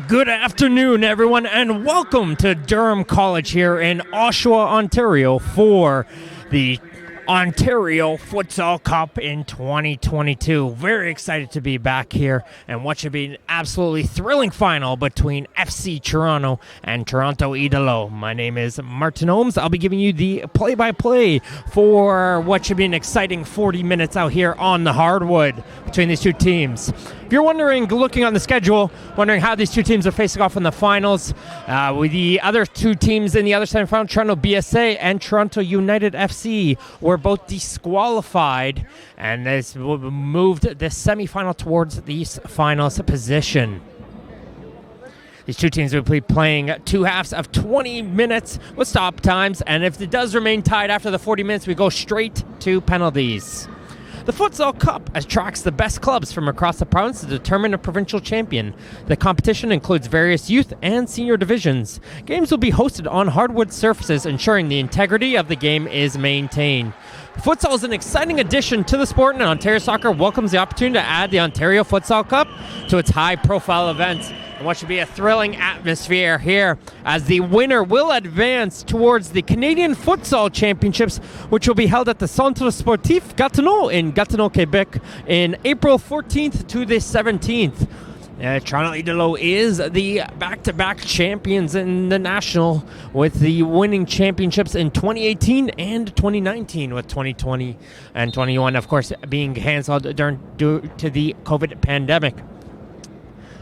Good afternoon, everyone, and welcome to Durham College here in Oshawa, Ontario for the Ontario Futsal Cup in 2022. Very excited to be back here and what should be an absolutely thrilling final between FC Toronto and Toronto Idolo. My name is Martin Holmes. I'll be giving you the play-by-play for what should be an exciting 40 minutes out here on the hardwood between these two teams. If you're wondering, looking on the schedule, wondering how these two teams are facing off in the finals, with the other two teams in the other semifinal, Toronto BSA and Toronto United FC, were both disqualified, and this moved the semifinal towards the finals position. These two teams will be playing two halves of 20 minutes with stop times, and if it does remain tied after the 40 minutes, we go straight to penalties. The Futsal Cup attracts the best clubs from across the province to determine a provincial champion. The competition includes various youth and senior divisions. Games will be hosted on hardwood surfaces, ensuring the integrity of the game is maintained. Futsal is an exciting addition to the sport, and Ontario Soccer welcomes the opportunity to add the Ontario Futsal Cup to its high-profile events. And what should be a thrilling atmosphere here, as the winner will advance towards the Canadian Futsal Championships, which will be held at the Centre Sportif Gatineau in Gatineau, Quebec, in April 14th to the 17th. Toronto Idolo is the back-to-back champions in the national, with the winning championships in 2018 and 2019, with 2020 and 21, of course, being cancelled due to the COVID pandemic.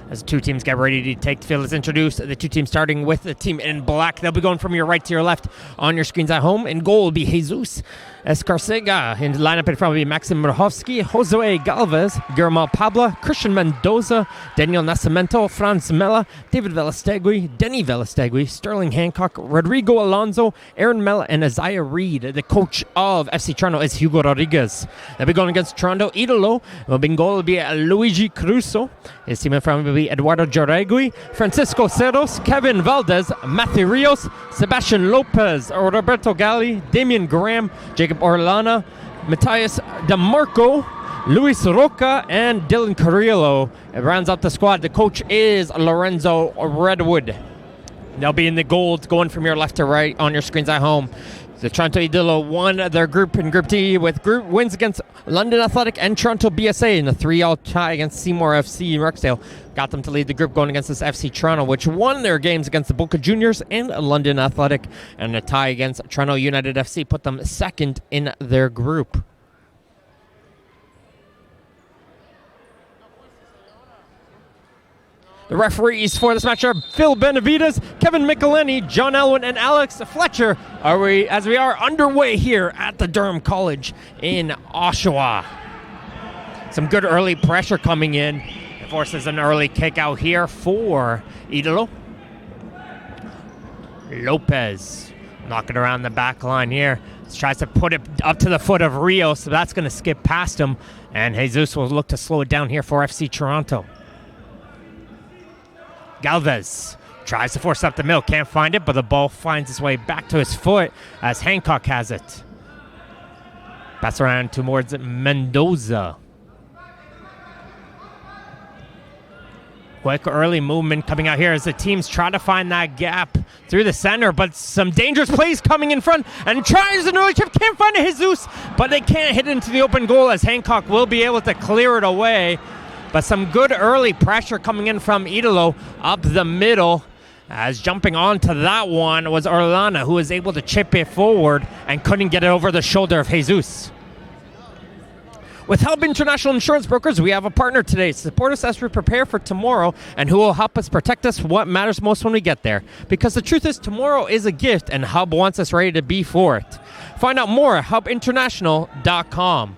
As two teams get ready to take the field, let's introduce the two teams, starting with the team in black. They'll be going from your right to your left on your screens at home. In goal will be Jesus Escarcega. In the lineup in front will be Maxim Murhovsky, Josue Galvez, Guillermo Pabla, Christian Mendoza, Daniel Nascimento, Franz Mella, David Velastegui, Denny Velastegui, Sterling Hancock, Rodrigo Alonso, Aaron Mella, and Isaiah Reed. The coach of FC Toronto is Hugo Rodriguez. They'll be going against Toronto Idolo. In goal will be Luigi Caruso. His team in front will be Eduardo Joregui, Francisco Cerros, Kevin Valdez, Matthew Rios, Sebastian Lopez, Roberto Galli, Damian Graham, Jacob Orlana, Matthias DeMarco, Luis Roca, and Dylan Carrillo. It rounds out the squad. The coach is Lorenzo Redwood. They'll be in the gold, going from your left to right on your screens at home. The Toronto Idolo won their group in Group D with group wins against London Athletic and Toronto BSA in a 3-all tie against Seymour FC in Rexdale. Got them to lead the group going against this FC Toronto, which won their games against the Boca Juniors and London Athletic, and a tie against Toronto United FC put them second in their group. The referees for this match are Phil Benavides, Kevin Michelini, John Elwin, and Alex Fletcher. As we are underway here at the Durham College in Oshawa. Some good early pressure coming in. It forces an early kick out here for Idolo. Lopez knocking around the back line here. Tries to put it up to the foot of Rio, so that's going to skip past him. And Jesus will look to slow it down here for FC Toronto. Galvez tries to force up the middle, can't find it, but the ball finds its way back to his foot as Hancock has it. Pass around towards Mendoza. Quick early movement coming out here as the teams try to find that gap through the center, but some dangerous plays coming in front, and tries an early chip, can't find it, Jesus, but they can't hit into the open goal as Hancock will be able to clear it away. But some good early pressure coming in from Idolo up the middle, as jumping onto that one was Orlana, who was able to chip it forward and couldn't get it over the shoulder of Jesus. With Hub International Insurance Brokers, we have a partner today. Support us as we prepare for tomorrow, and who will help us protect us what matters most when we get there. Because the truth is, tomorrow is a gift, and Hub wants us ready to be for it. Find out more at hubinternational.com.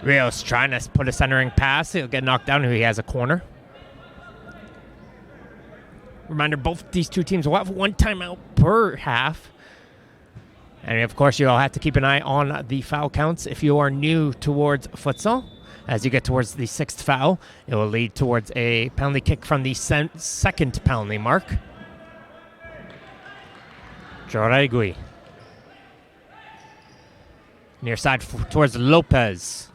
Rios trying to put a centering pass. He'll get knocked down. He has a corner. Reminder, both these two teams will have one timeout per half. And, of course, you'll have to keep an eye on the foul counts if you are new towards futsal. As you get towards the sixth foul, it will lead towards a penalty kick from the second penalty mark. Joregui Near side towards Lopez.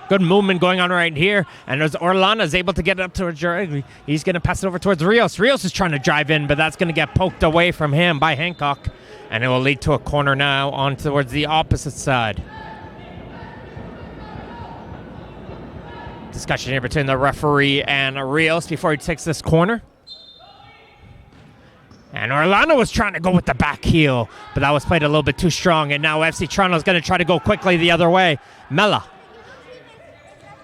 Good movement going on right here. And as Orellana is able to get it up towards Jaregui, he's going to pass it over towards Rios. Rios is trying to drive in, but that's going to get poked away from him by Hancock. And it will lead to a corner now on towards the opposite side. Discussion here between the referee and Rios before he takes this corner. And Orellana was trying to go with the back heel, but that was played a little bit too strong. And now FC Toronto is going to try to go quickly the other way. Mella.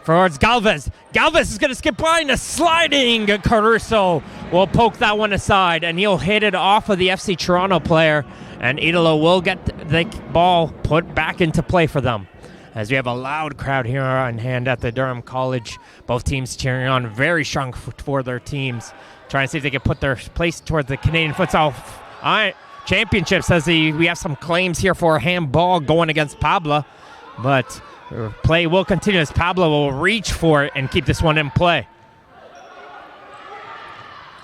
Towards Galvez. Galvez is going to skip by, and a sliding Caruso will poke that one aside, and he'll hit it off of the FC Toronto player, and Idolo will get the ball put back into play for them. As we have a loud crowd here on hand at the Durham College, both teams cheering on very strong for their teams, trying to see if they can put their place towards the Canadian Futsal Championship. Says we have some claims here for a handball going against Pablo, but play will continue as Pablo will reach for it and keep this one in play.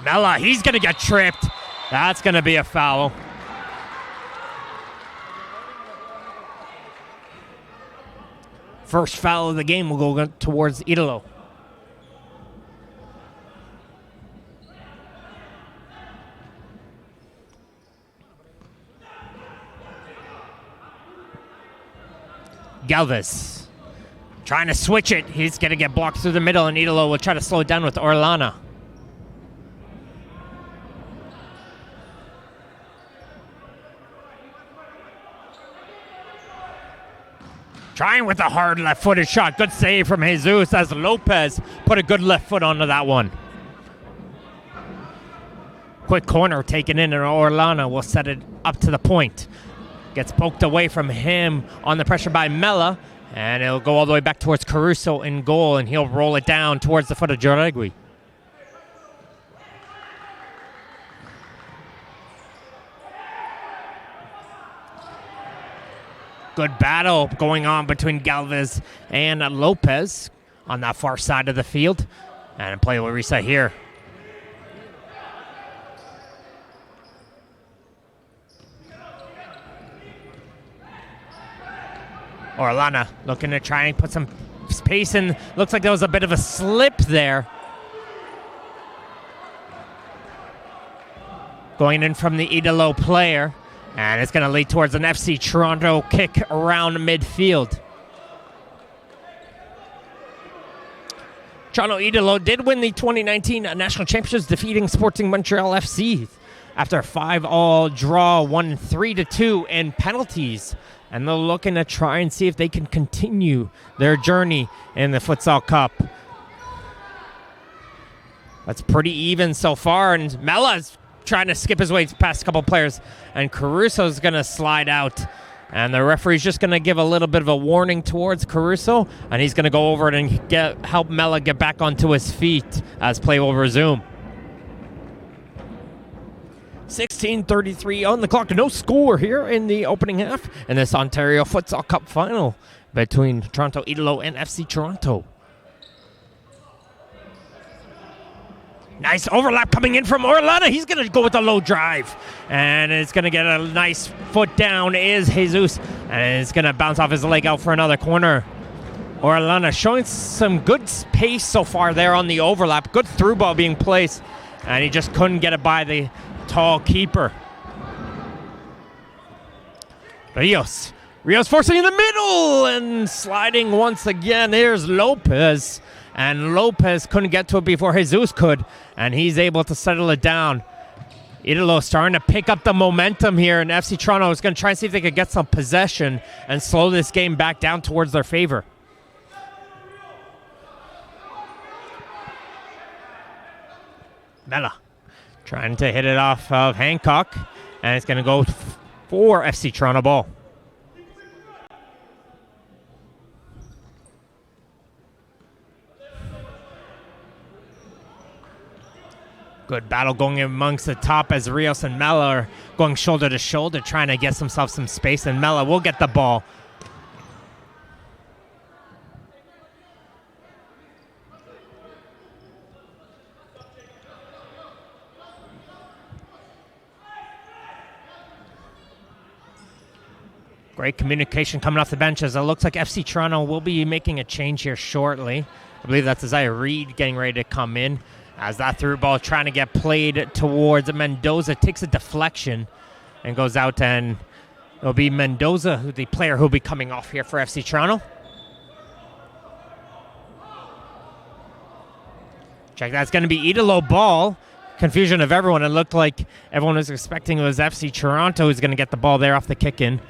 Mella, he's going to get tripped. That's going to be a foul. First foul of the game will go towards Idolo. Galvez trying to switch it. He's going to get blocked through the middle, and Idolo will try to slow it down with Orellana. Trying with a hard left-footed shot. Good save from Jesus as Lopez put a good left foot onto that one. Quick corner taken in, and Orellana will set it up to the point. Gets poked away from him on the pressure by Mella, and it'll go all the way back towards Caruso in goal, and he'll roll it down towards the foot of Jaregui. Good battle going on between Galvez and Lopez on that far side of the field. And play will reset here. Orellana looking to try and put some space in. Looks like there was a bit of a slip there. Going in from the Idolo player. And it's going to lead towards an FC Toronto kick around midfield. Toronto Idolo did win the 2019 National Championships, defeating Sporting Montreal FC after a 5-all draw, won 3-2 in penalties. And they're looking to try and see if they can continue their journey in the Futsal Cup. That's pretty even so far, and Mella's trying to skip his way past a couple players, and Caruso's going to slide out. And the referee's just going to give a little bit of a warning towards Caruso, and he's going to go over it and help Mella get back onto his feet as play will resume. 16:33 on the clock. No score here in the opening half in this Ontario Futsal Cup final between Toronto Idolo and FC Toronto. Nice overlap coming in from Orellana. He's going to go with a low drive. And it's going to get a nice foot down is Jesus. And it's going to bounce off his leg out for another corner. Orellana showing some good pace so far there on the overlap. Good through ball being placed. And he just couldn't get it by the tall keeper. Rios forcing in the middle and sliding once again. Here's Lopez. And Lopez couldn't get to it before Jesus could, and he's able to settle it down. Idolo starting to pick up the momentum here, and FC Toronto is going to try and see if they could get some possession and slow this game back down towards their favor. Mella trying to hit it off of Hancock, and it's going to go for FC Toronto ball. Good battle going amongst the top as Rios and Mella are going shoulder to shoulder, trying to get themselves some space, and Mella will get the ball. Great communication coming off the bench as it looks like FC Toronto will be making a change here shortly. I believe that's Isaiah Reed getting ready to come in as that through ball trying to get played towards Mendoza. Takes a deflection and goes out, and it'll be Mendoza, the player who'll be coming off here for FC Toronto. Check, that's going to be Idolo ball. Confusion of everyone. It looked like everyone was expecting it was FC Toronto who's going to get the ball there off the kick-in.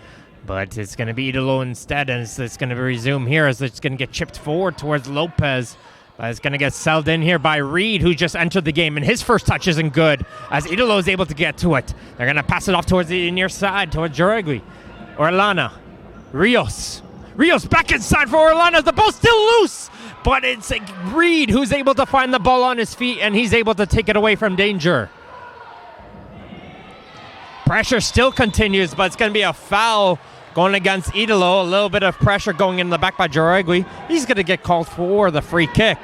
But it's going to be Idolo instead, and it's going to resume here as it's going to get chipped forward towards Lopez. But it's going to get selled in here by Reed, who just entered the game, and his first touch isn't good as Idolo is able to get to it. They're going to pass it off towards the near side, towards Joregui. Orellana. Rios back inside for Orellana. The ball's still loose, but it's Reed who's able to find the ball on his feet, and he's able to take it away from danger. Pressure still continues, but it's going to be a foul going against Idolo. A little bit of pressure going in the back by Joregui. He's going to get called for the free kick.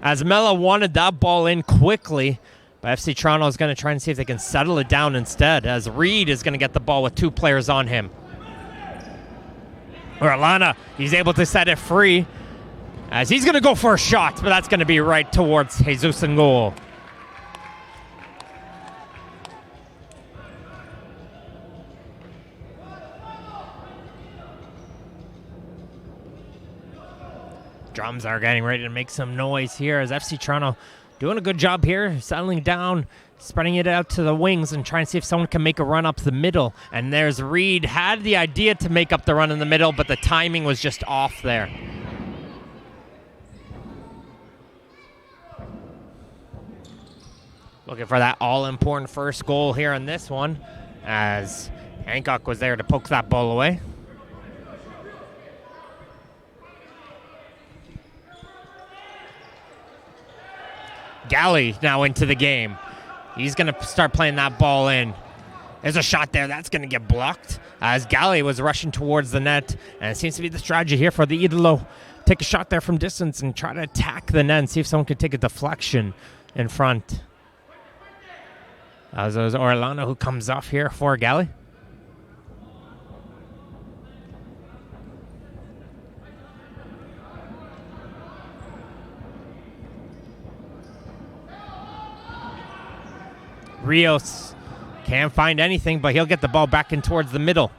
As Mella wanted that ball in quickly, but FC Toronto is going to try and see if they can settle it down instead, as Reed is going to get the ball with two players on him. Orellana, he's able to set it free, as he's going to go for a shot, but that's going to be right towards Jesus in goal. Drums are getting ready to make some noise here as FC Toronto doing a good job here, settling down, spreading it out to the wings and trying to see if someone can make a run up the middle. And there's Reed, had the idea to make up the run in the middle, but the timing was just off there. Looking for that all-important first goal here in this one, as Hancock was there to poke that ball away. Galley now into the game. He's going to start playing that ball in. There's a shot there. That's going to get blocked as Galley was rushing towards the net. And it seems to be the strategy here for the Idolo. Take a shot there from distance and try to attack the net and see if someone could take a deflection in front. As there's Orellana who comes off here for Galley. Rios can't find anything, but he'll get the ball back in towards the middle.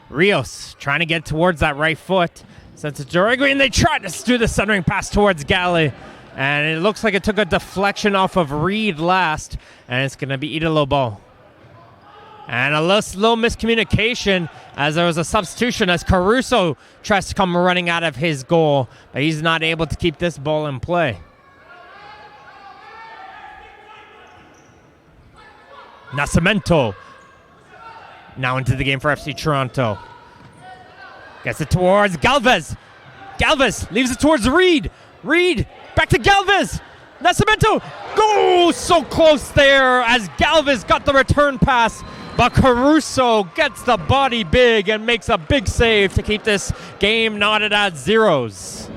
Rios trying to get towards that right foot. Sends it to Joregui, and they try to do the centering pass towards Galley. And it looks like it took a deflection off of Reed last, and it's going to be Idolo ball. And a little miscommunication as there was a substitution as Caruso tries to come running out of his goal, but he's not able to keep this ball in play. Nascimento now into the game for FC Toronto. Gets it towards Galvez. Galvez leaves it towards Reed. Reed back to Galvez. Nascimento. Go so close there as Galvez got the return pass. But Caruso gets the body big and makes a big save to keep this game knotted at zeros.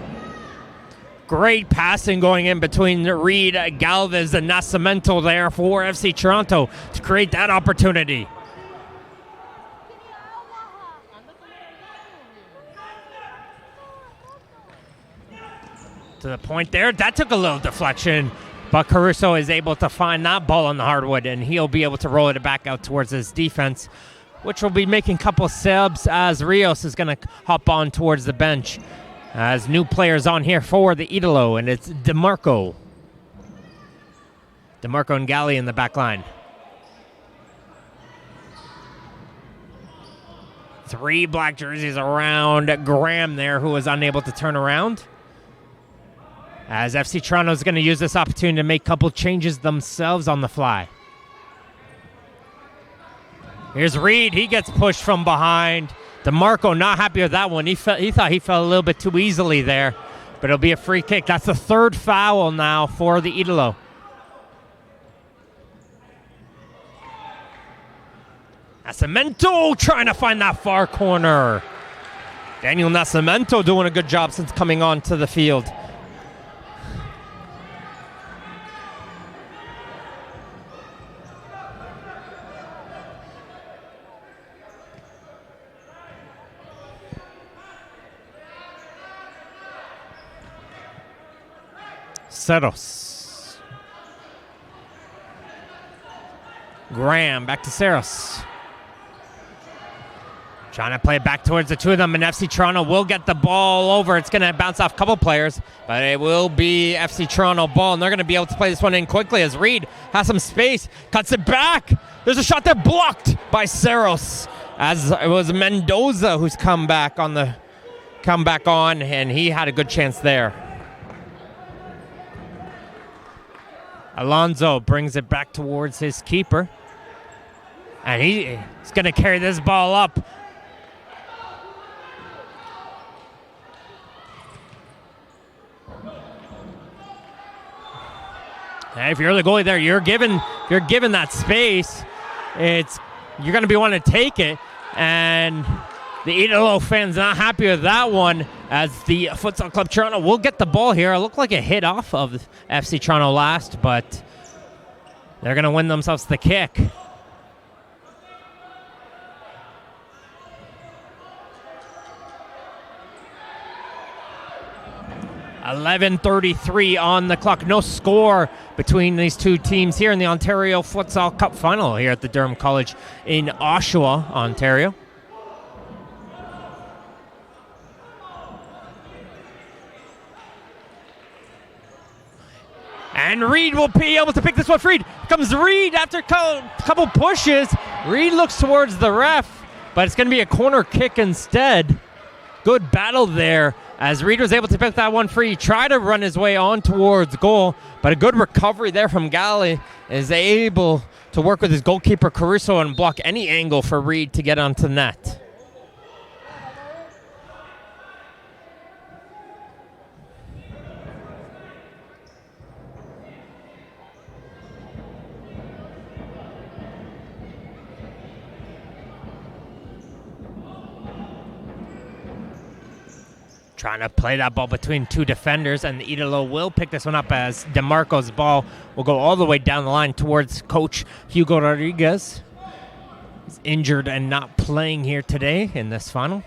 Great passing going in between Reed, Galvez, and Nascimento there for FC Toronto to create that opportunity. To the point there, that took a little deflection, but Caruso is able to find that ball on the hardwood, and he'll be able to roll it back out towards his defense, which will be making a couple subs as Rios is going to hop on towards the bench. As new players on here for the Idolo, and it's DeMarco. DeMarco and Galley in the back line. 3 black jerseys around Graham there, who was unable to turn around. As FC Toronto is going to use this opportunity to make a couple changes themselves on the fly. Here's Reed. He gets pushed from behind. DeMarco not happy with that one. He thought he fell a little bit too easily there, but it'll be a free kick. That's the 3rd foul now for the Idolo. Nascimento trying to find that far corner. Daniel Nascimento doing a good job since coming onto the field. Ceros. Graham back to Ceros. Trying to play it back towards the two of them, and FC Toronto will get the ball over. It's going to bounce off a couple players, but it will be FC Toronto ball, and they're going to be able to play this one in quickly as Reed has some space, cuts it back. There's a shot there blocked by Ceros, as it was Mendoza who's come back on, and he had a good chance there. Alonso brings it back towards his keeper, and he's going to carry this ball up. And if you're the goalie there, you're given that space. You're going to be wanting to take it, and the Idolo fans not happy with that one, as the Futsal Club Toronto will get the ball here. It looked like it hit off of FC Toronto last, but they're going to win themselves the kick. .11:33 on the clock. No score between these two teams here in the Ontario Futsal Cup final here at the Durham College in Oshawa, Ontario. And Reed will be able to pick this one free. Here comes Reed after a couple pushes. Reed looks towards the ref, but it's going to be a corner kick instead. Good battle there, as Reed was able to pick that one free. He tried to run his way on towards goal, but a good recovery there from Galley is able to work with his goalkeeper Caruso and block any angle for Reed to get onto net. Trying to play that ball between two defenders, and Idolo will pick this one up as DeMarco's ball will go all the way down the line towards coach Hugo Rodriguez. He's injured and not playing here today in this final.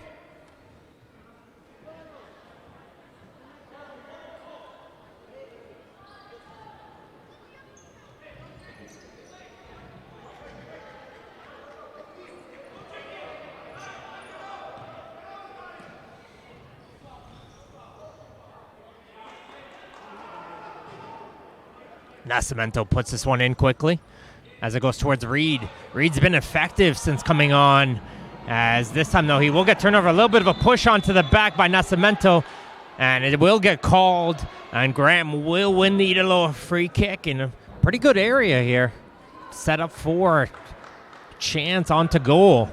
Nascimento puts this one in quickly as it goes towards Reed. Reed's been effective since coming on, as this time, though, he will get turned over. A little bit of a push onto the back by Nascimento, and it will get called, and Graham will win the Idolo free kick in a pretty good area here. Set up for a chance onto goal.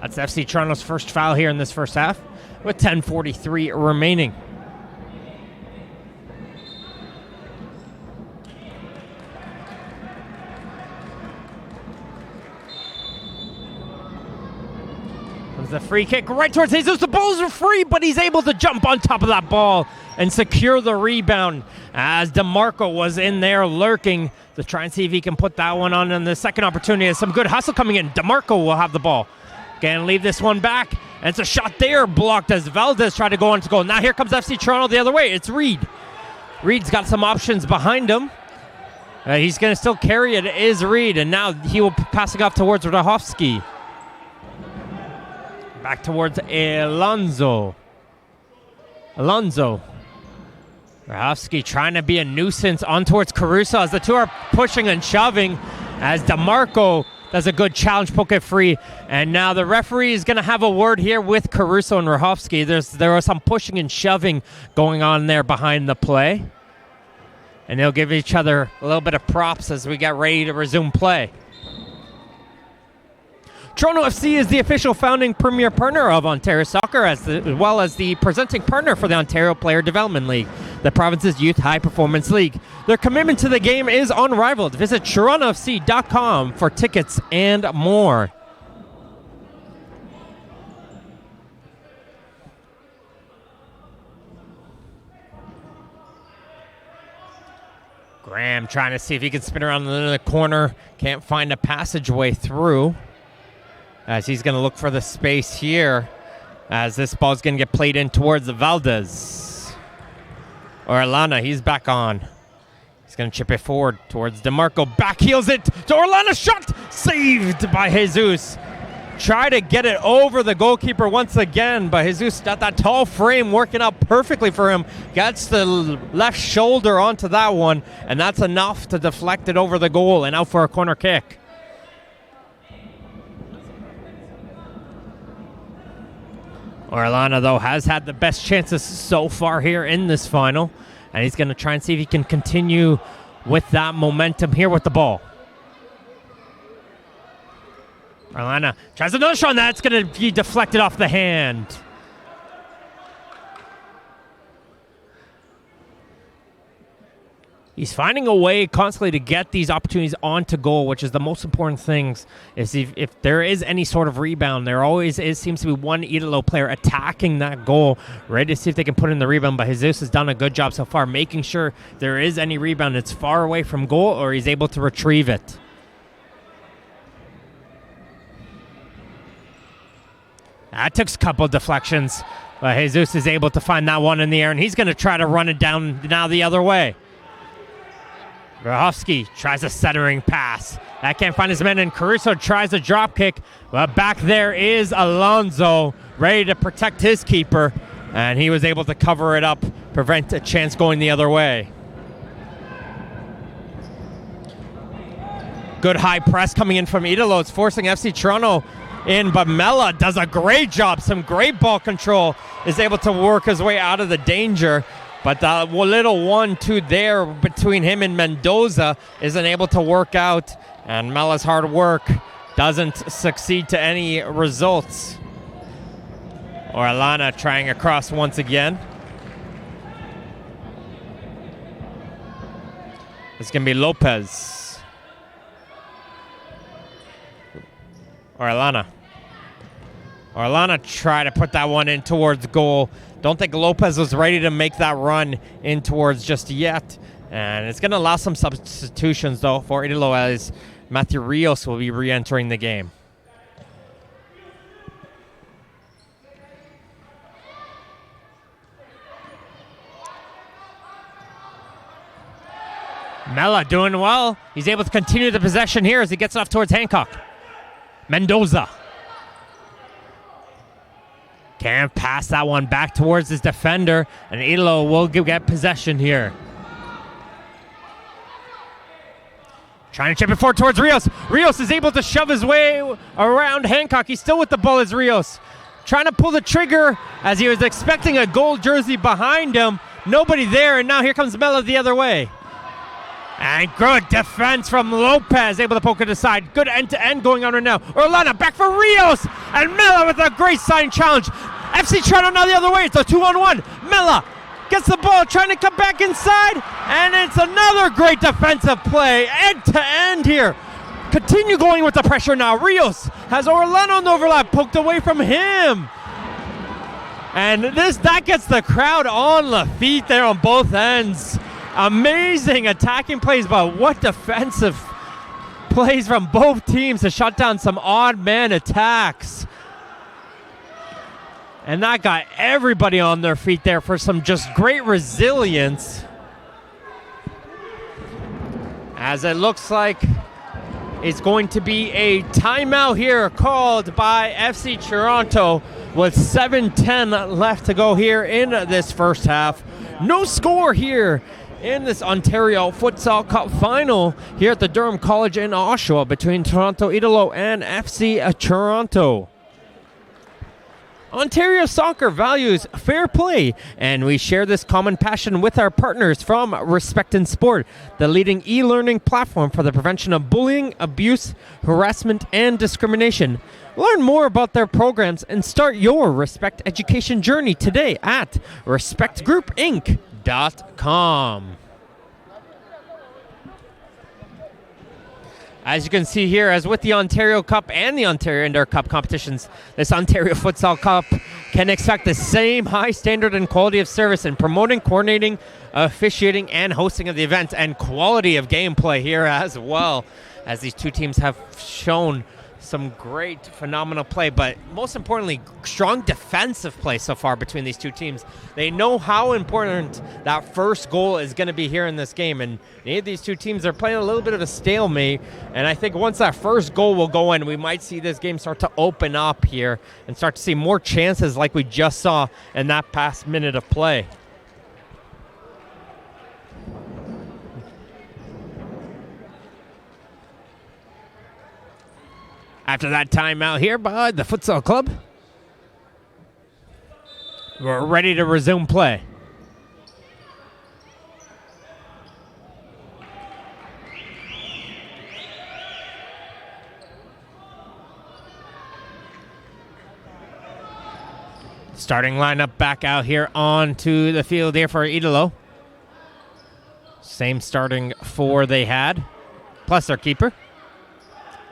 That's FC Toronto's first foul here in this first half with 10:43 remaining. The free kick right towards Jesus. The balls are free, but he's able to jump on top of that ball and secure the rebound, as DeMarco was in there lurking to try and see if he can put that one on in the second opportunity. There's some good hustle coming in. DeMarco will have the ball. Can leave this one back, and it's a shot there blocked as Valdez tried to go on to goal. Now here comes FC Toronto the other way. It's Reed. Reed's got some options behind him. He's going to still carry it. It is Reed, and now he will pass it off towards Rahovsky. Back towards Alonso. Rahovsky trying to be a nuisance on towards Caruso as the two are pushing and shoving, as DeMarco does a good challenge, poke it free. And now the referee is going to have a word here with Caruso and Rahovsky. There was some pushing and shoving going on there behind the play. And they'll give each other a little bit of props as we get ready to resume play. Toronto FC is the official founding premier partner of Ontario Soccer, as well as the presenting partner for the Ontario Player Development League, the province's youth high-performance league. Their commitment to the game is unrivaled. Visit torontofc.com for tickets and more. Graham trying to see if he can spin around in the corner. Can't find a passageway through, as he's going to look for the space here, as this ball's going to get played in towards the Valdez. Orellana, he's back on. He's going to chip it forward towards DeMarco. Back heels it to Orellana. Shot saved by Jesus. Try to get it over the goalkeeper once again, but Jesus got that tall frame working out perfectly for him. Gets the left shoulder onto that one, and that's enough to deflect it over the goal and out for a corner kick. Orellana, though, has had the best chances so far here in this final, and he's going to try and see if he can continue with that momentum here with the ball. Orellana tries another shot, and that's going to be deflected off the hand. He's finding a way constantly to get these opportunities onto goal, which is the most important things. Is if there is any sort of rebound, there always seems to be one Idolo player attacking that goal, ready to see if they can put in the rebound. But Jesus has done a good job so far, making sure there is any rebound that's far away from goal or he's able to retrieve it. That took a couple of deflections, but Jesus is able to find that one in the air, and he's going to try to run it down now the other way. Verhovsky tries a centering pass. That can't find his man, and Caruso tries a drop kick. But back there is Alonso, ready to protect his keeper, and he was able to cover it up, prevent a chance going the other way. Good high press coming in from Idolo. It's forcing FC Toronto in, but Mella does a great job. Some great ball control. Is able to work his way out of the danger. But the little 1-2 there between him and Mendoza isn't able to work out. And Mella's hard work doesn't succeed to any results. Orellana trying across once again. It's going to be Lopez. Orellana try to put that one in towards goal. Don't think Lopez was ready to make that run in towards just yet. And it's going to allow some substitutions, though, for Idolo, as Matthew Rios will be re-entering the game. Mella doing well. He's able to continue the possession here as he gets off towards Hancock. Mendoza. Can't pass that one back towards his defender, and Idolo will get possession here. Trying to chip it forward towards Rios. Rios is able to shove his way around Hancock. He's still with the ball as Rios. Trying to pull the trigger as he was expecting a gold jersey behind him. Nobody there, and now here comes Mella the other way. And good defense from Lopez, able to poke it aside. Good end-to-end going on right now. Orellana back for Rios, and Mella with a great sign challenge. FC Toronto now the other way. It's a 2-on-1. Mella gets the ball, trying to come back inside, and it's another great defensive play. End-to-end here. Continue going with the pressure now. Rios has Orellana on the overlap, poked away from him. And that gets the crowd on the feet there on both ends. Amazing attacking plays, but what defensive plays from both teams to shut down some odd man attacks. And that got everybody on their feet there for some just great resilience. As it looks like it's going to be a timeout here called by FC Toronto with 7:10 left to go here in this first half. No score here in this Ontario Futsal Cup final here at the Durham College in Oshawa between Toronto Idolo and FC Toronto. Ontario Soccer values fair play, and we share this common passion with our partners from Respect in Sport, the leading e-learning platform for the prevention of bullying, abuse, harassment, and discrimination. Learn more about their programs and start your Respect education journey today at respectgroupinc.com. As you can see here, as with the Ontario Cup and the Ontario Indoor Cup competitions, this Ontario Futsal Cup can expect the same high standard and quality of service in promoting, coordinating, officiating, and hosting of the event, and quality of gameplay here as well, as these two teams have shown Some great, phenomenal play, but most importantly, strong defensive play so far between these two teams. They know how important that first goal is going to be here in this game, and neither of these two teams are playing a little bit of a stalemate, and I think once that first goal will go in, we might see this game start to open up here and start to see more chances like we just saw in that past minute of play. After that timeout here by the Futsal Club, we're ready to resume play. Starting lineup back out here onto the field here for Idolo. Same starting four they had, plus their keeper.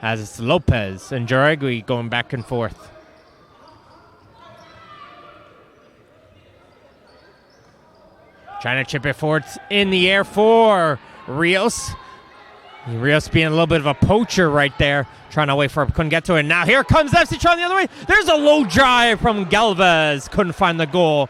As it's Lopez and Jaregui going back and forth. Trying to chip it forward in the air for Rios. Rios being a little bit of a poacher right there. Trying to wait for it, couldn't get to it. Now here comes FC Tron the other way. There's a low drive from Galvez. Couldn't find the goal.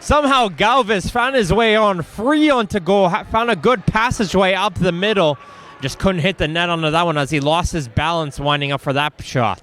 Somehow Galvez found his way on free onto goal. Found a good passageway up the middle. Just couldn't hit the net onto that one as he lost his balance winding up for that shot.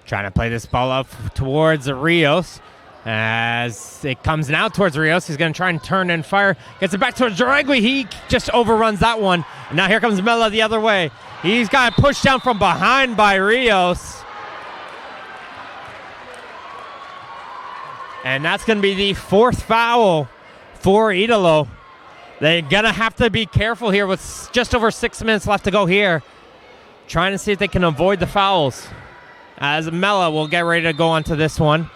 Trying to play this ball up towards Rios. As it comes now towards Rios, he's going to try and turn and fire. Gets it back towards Jaregui. He just overruns that one. And now here comes Mela the other way. He's got pushed down from behind by Rios. And that's going to be the fourth foul for Idolo. They're going to have to be careful here with just over 6 minutes left to go here. Trying to see if they can avoid the fouls. As Mela will get ready to go onto this one.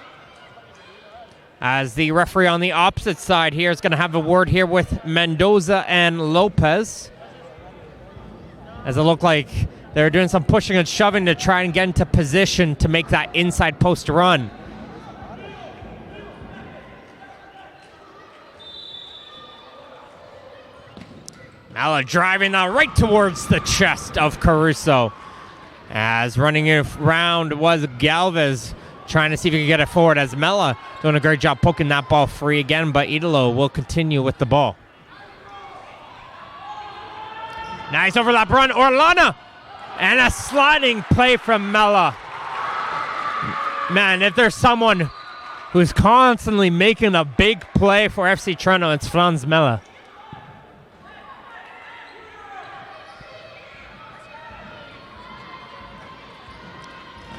As the referee on the opposite side here is going to have a word here with Mendoza and Lopez. As it looked like they're doing some pushing and shoving to try and get into position to make that inside post run. Mela driving right towards the chest of Caruso. As running around was Galvez, trying to see if he can get it forward. As Mela doing a great job poking that ball free again, but Idolo will continue with the ball. Nice overlap run, Orlana, and a sliding play from Mela. Man, if there's someone who's constantly making a big play for FC Toronto, it's Franz Mela.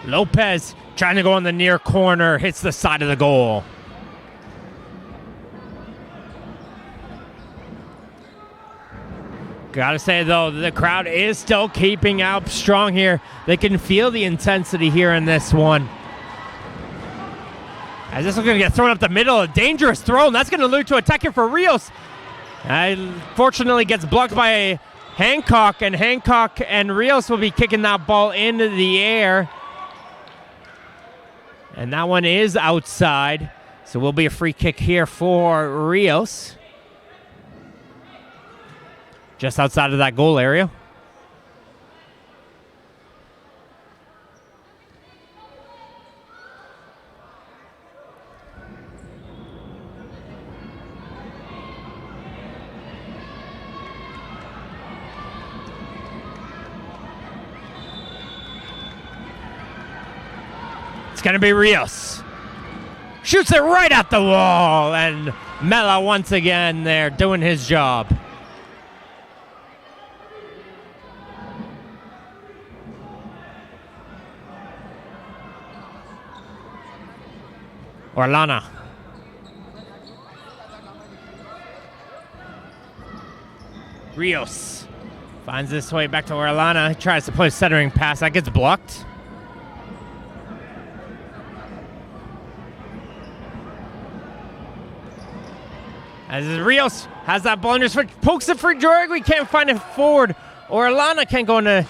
Lopez trying to go on the near corner, hits the side of the goal. Gotta say, though, the crowd is still keeping out strong here. They can feel the intensity here in this one. As this is going to get thrown up the middle, a dangerous throw, and that's going to lead to attack here for Rios. Fortunately gets blocked by Hancock, and Hancock and Rios will be kicking that ball into the air. And that one is outside, so will be a free kick here for Rios. Just outside of that goal area. It's going to be Rios. Shoots it right at the wall, and Mela once again there doing his job. Orlana. Rios finds his way back to Orlana. He tries to play a centering pass. That gets blocked. As Rios has that ball under his foot, pokes it for Jorg. Can't find it forward. Or Alana can't go into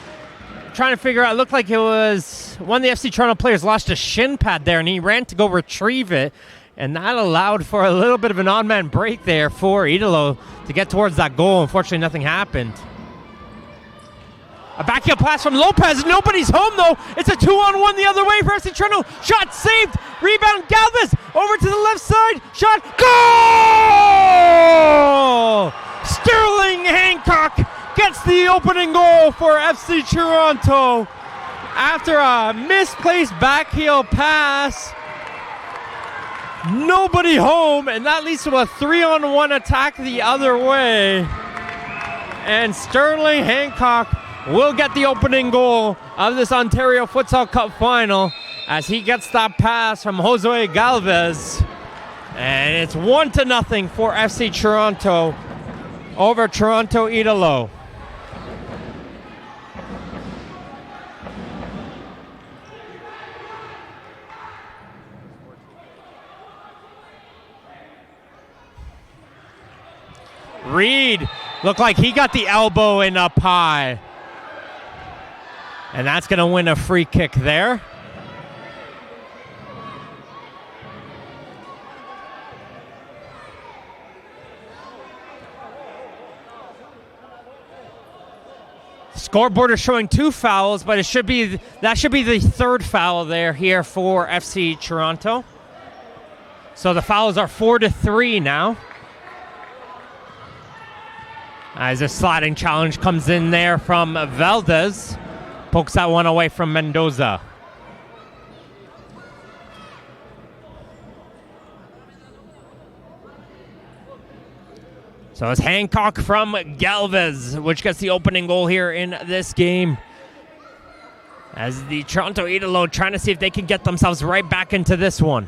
trying to figure out. It looked like it was one of the FC Toronto players lost a shin pad there, and he ran to go retrieve it. And that allowed for a little bit of an odd man break there for Idolo to get towards that goal. Unfortunately, nothing happened. A backheel pass from Lopez. Nobody's home, though. It's a 2-on-1 the other way for FC Toronto. Shot saved. Rebound, Galvez. Over to the left side. Shot. Goal! Sterling Hancock gets the opening goal for FC Toronto. After a misplaced backheel pass. Nobody home, and that leads to a 3-on-1 attack the other way. And Sterling Hancock will get the opening goal of this Ontario Futsal Cup final as he gets that pass from Josue Galvez. And it's 1-0 for FC Toronto over Toronto Idolo. Reed looked like he got the elbow in up high. And that's going to win a free kick there. Scoreboard is showing 2 fouls, but that should be the 3rd foul there here for FC Toronto. So the fouls are 4-3 now. As a sliding challenge comes in there from Valdez. Pokes that one away from Mendoza. So it's Hancock from Galvez, which gets the opening goal here in this game. As the Toronto Idolo trying to see if they can get themselves right back into this one.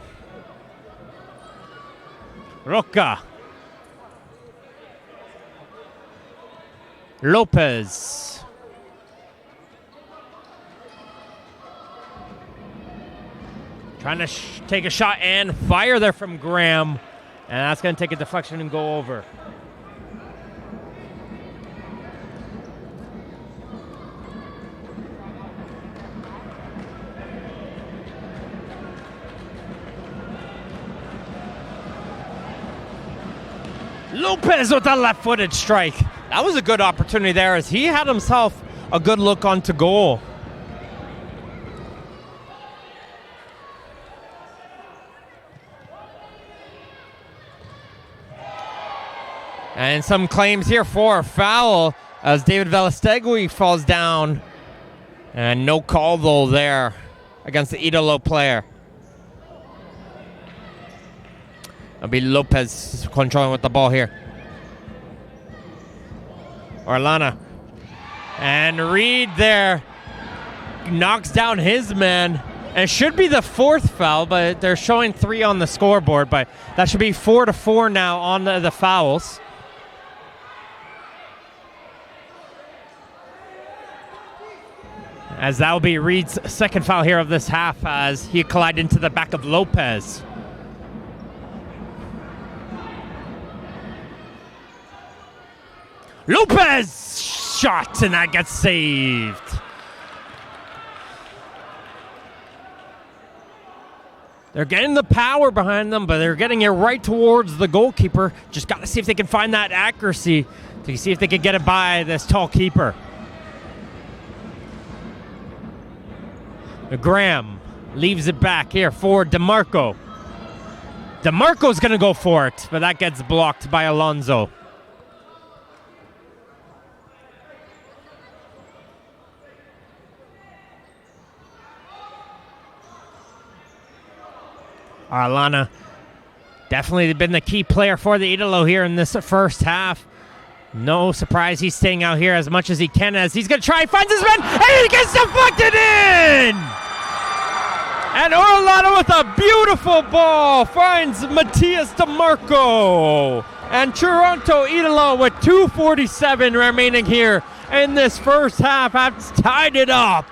Roca. Lopez. Trying to take a shot and fire there from Graham. And that's going to take a deflection and go over. Lopez with a left-footed strike. That was a good opportunity there as he had himself a good look onto goal. And some claims here for a foul as David Velastegui falls down. And no call though there against the Idolo player. It'll be Lopez controlling with the ball here. Orlana. And Reed there knocks down his man. And it should be the 4th foul, but they're showing 3 on the scoreboard. But that should be 4-4 now on the fouls. As that will be Reed's 2nd foul here of this half as he collided into the back of Lopez. Lopez shot, and that gets saved. They're getting the power behind them, but they're getting it right towards the goalkeeper. Just got to see if they can find that accuracy to see if they can get it by this tall keeper. Graham leaves it back here for DeMarco. DeMarco's going to go for it, but that gets blocked by Alonso. Arlana definitely been the key player for the Idolo here in this first half. No surprise he's staying out here as much as he can as he's going to try, finds his man, and he gets deflected in! And Orlando with a beautiful ball finds Matias DeMarco. And Toronto Idolo with 2:47 remaining here in this first half has tied it up.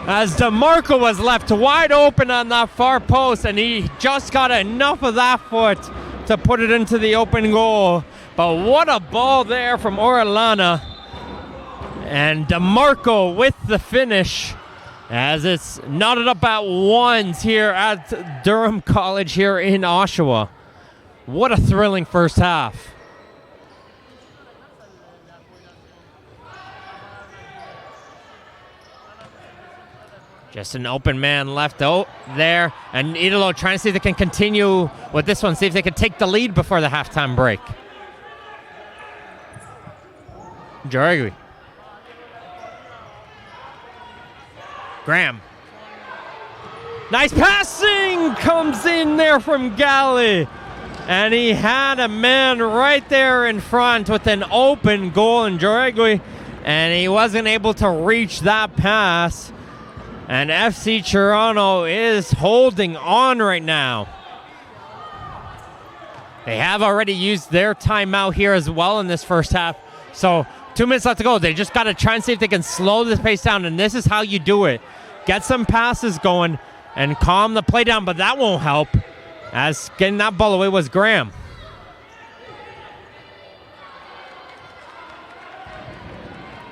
As DeMarco was left wide open on that far post, and he just got enough of that foot to put it into the open goal. But what a ball there from Orellana. And DeMarco with the finish as it's knotted up at ones here at Durham College here in Oshawa. What a thrilling first half. Just an open man left out there. And Idolo trying to see if they can continue with this one, see if they can take the lead before the halftime break. Jaragui. Graham. Nice passing comes in there from Galley. And he had a man right there in front with an open goal in Jaragui. And he wasn't able to reach that pass. And FC Toronto is holding on right now. They have already used their timeout here as well in this first half. So 2 minutes left to go. They just got to try and see if they can slow this pace down. And this is how you do it. Get some passes going and calm the play down. But that won't help, as getting that ball away was Graham.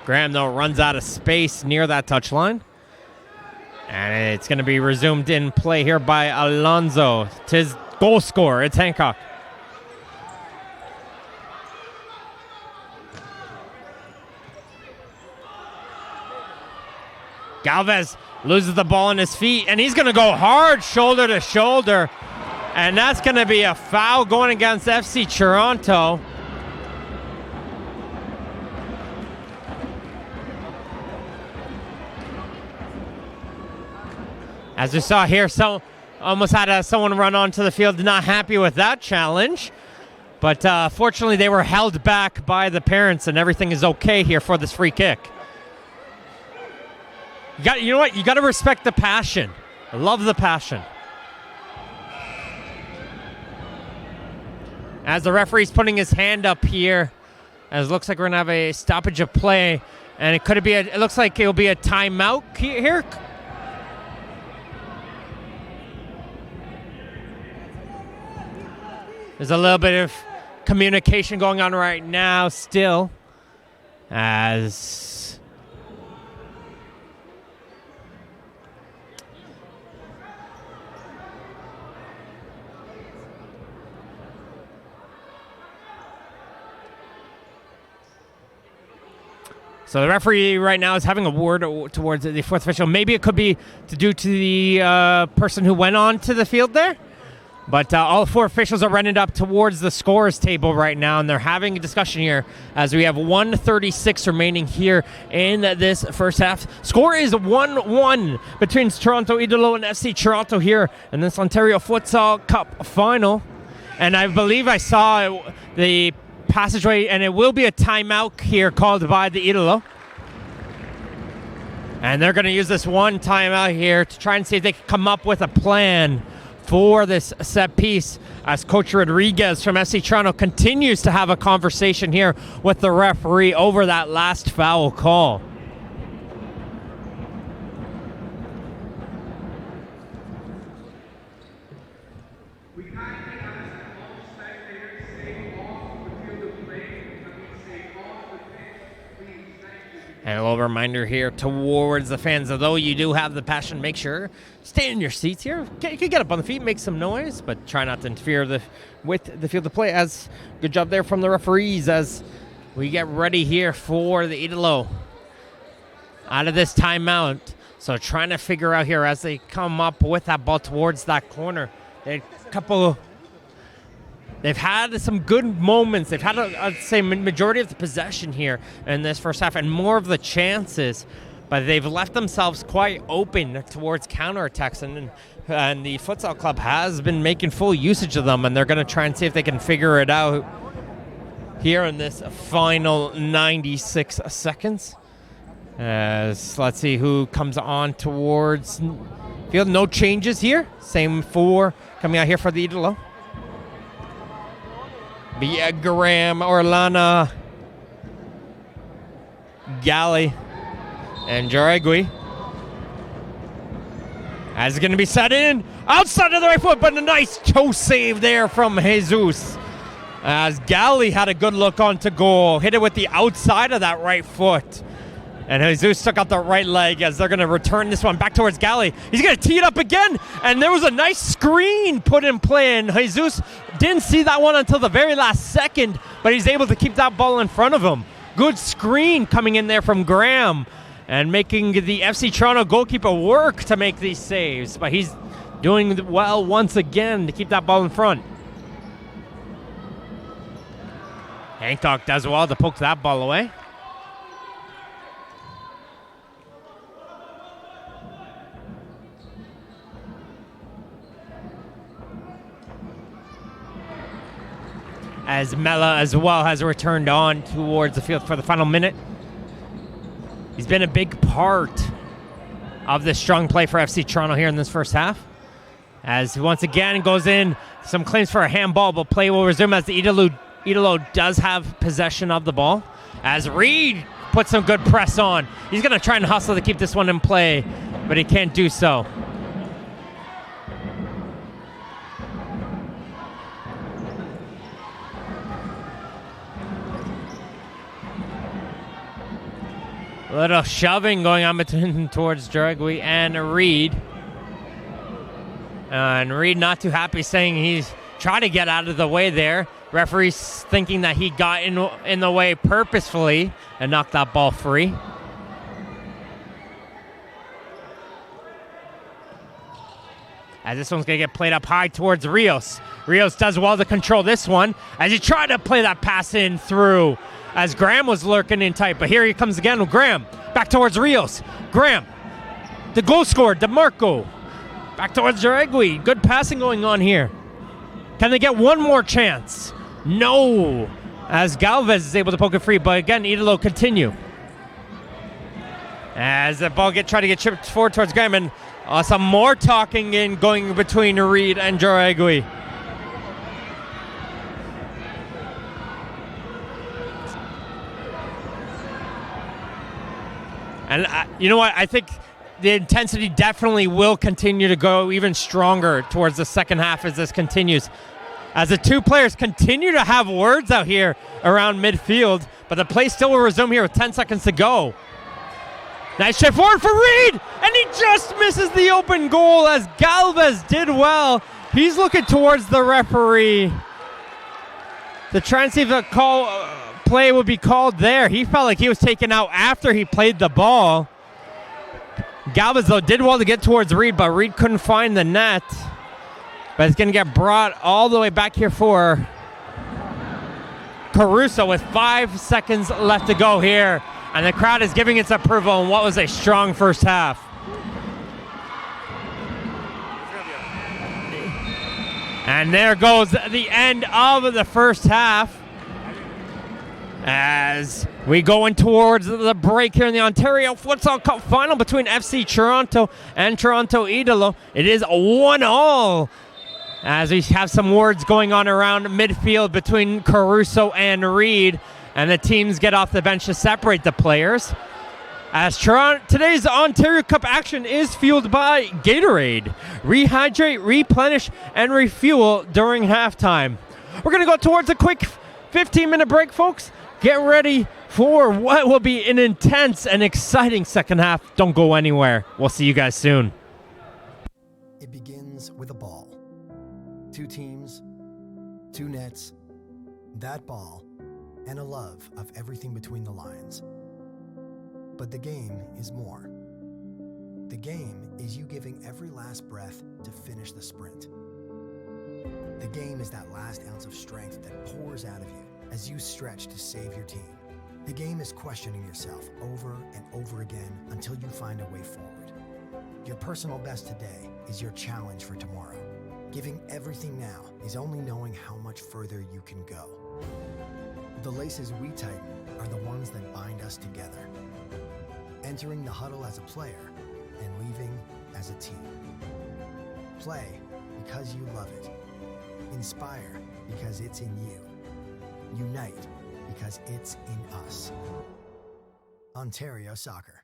Graham, though, runs out of space near that touchline. And it's going to be resumed in play here by Alonso. It's his goal scorer. It's Hancock. Galvez loses the ball on his feet, and he's going to go hard shoulder to shoulder. And that's going to be a foul going against FC Toronto. As we saw here, so almost had someone run onto the field, not happy with that challenge. But fortunately, they were held back by the parents, and everything is okay here for this free kick. You know what? You got to respect the passion. I love the passion. As the referee's putting his hand up here, as it looks like we're gonna have a stoppage of play, and it looks like it'll be a timeout here. There's a little bit of communication going on right now still. As so the referee right now is having a word towards the fourth official. Maybe it could be due to the person who went on to the field there. But all four officials are running up towards the scorers table right now, and they're having a discussion here as we have 1:36 remaining here in this first half. Score is 1-1 between Toronto Idolo and FC Toronto here in this Ontario Futsal Cup final. And I believe I saw the passageway, and it will be a timeout here called by the Idolo. And they're going to use this one timeout here to try and see if they can come up with a plan for this set piece, as Coach Rodriguez from FC Toronto continues to have a conversation here with the referee over that last foul call. And a little reminder here towards the fans, although you do have the passion, make sure stay in your seats here. You can get up on the feet, make some noise, but try not to interfere with the field of play. As good job there from the referees as we get ready here for the Idolo out of this timeout. So trying to figure out here as they come up with that ball towards that corner. They've had some good moments. They've had, I'd say, majority of the possession here in this first half and more of the chances, but they've left themselves quite open towards counterattacks, and the Futsal Club has been making full usage of them, and they're going to try and see if they can figure it out here in this final 96 seconds. Let's see who comes on towards field. No changes here. Same four coming out here for the Idolo. Graham, Orellana, Galley, and Jaragui. As it's going to be set in. Outside of the right foot, but a nice toe save there from Jesus. As Galley had a good look onto goal. Hit it with the outside of that right foot. And Jesus took out the right leg as they're going to return this one back towards Galley. He's going to tee it up again. And there was a nice screen put in play. And Jesus didn't see that one until the very last second. But he's able to keep that ball in front of him. Good screen coming in there from Graham. And making the FC Toronto goalkeeper work to make these saves. But he's doing well once again to keep that ball in front. Hancock does well to poke that ball away. As Mella as well has returned on towards the field for the final minute. He's been a big part of the strong play for FC Toronto here in this first half. As he once again goes in, some claims for a handball, but play will resume as the Idolo does have possession of the ball. As Reed puts some good press on. He's going to try and hustle to keep this one in play, but he can't do so. A little shoving going on between towards Dragui and Reed. And Reed not too happy, saying he's trying to get out of the way there. Referee's thinking that he got in the way purposefully and knocked that ball free. As this one's going to get played up high towards Rios. Rios does well to control this one as he tried to play that pass in through as Graham was lurking in tight. But here he comes again with Graham. Back towards Rios. Graham. The goal scorer, DeMarco. Back towards Dragui. Good passing going on here. Can they get one more chance? No. As Galvez is able to poke it free. But again, Idolo continue. As the ball try to get chipped forward towards Graham. And some more talking in going between Reed and Dragui. And you know what? I think the intensity definitely will continue to go even stronger towards the second half as this continues. As the two players continue to have words out here around midfield, but the play still will resume here with 10 seconds to go. Nice shift forward for Reed, and he just misses the open goal as Galvez did well. He's looking towards the referee to try and see if the play would be called there. He felt like he was taken out after he played the ball. Galvez, though, did well to get towards Reed, but Reed couldn't find the net. But it's going to get brought all the way back here for Caruso with 5 seconds left to go here. And the crowd is giving its approval on what was a strong first half. And there goes the end of the first half. As we go in towards the break here in the Ontario Futsal Cup final between FC Toronto and Toronto Idolo. It is 1-1 as we have some words going on around midfield between Caruso and Reed. And the teams get off the bench to separate the players. As today's Ontario Cup action is fueled by Gatorade. Rehydrate, replenish, and refuel during halftime. We're going to go towards a quick 15-minute break, folks. Get ready for what will be an intense and exciting second half. Don't go anywhere. We'll see you guys soon. It begins with a ball. 2 teams, 2 nets, that ball, and a love of everything between the lines. But the game is more. The game is you giving every last breath to finish the sprint. The game is that last ounce of strength that pours out of you as you stretch to save your team. The game is questioning yourself over and over again until you find a way forward. Your personal best today is your challenge for tomorrow. Giving everything now is only knowing how much further you can go. The laces we tighten are the ones that bind us together. Entering the huddle as a player and leaving as a team. Play because you love it. Inspire because it's in you. Unite because it's in us. Ontario Soccer.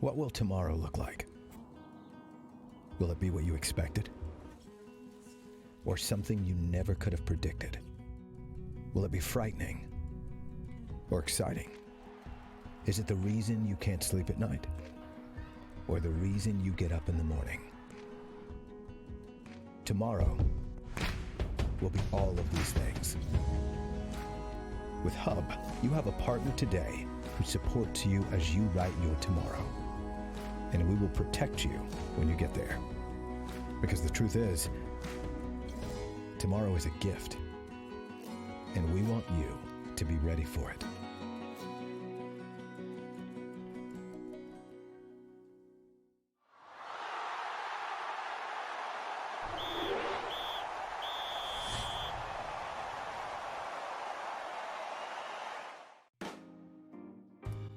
What will tomorrow look like? Will it be what you expected? Or something you never could have predicted? Will it be frightening or exciting? Is it the reason you can't sleep at night? Or the reason you get up in the morning? Tomorrow will be all of these things. With Hub, you have a partner today who supports you as you write your tomorrow. And we will protect you when you get there. Because the truth is, tomorrow is a gift. And we want you to be ready for it.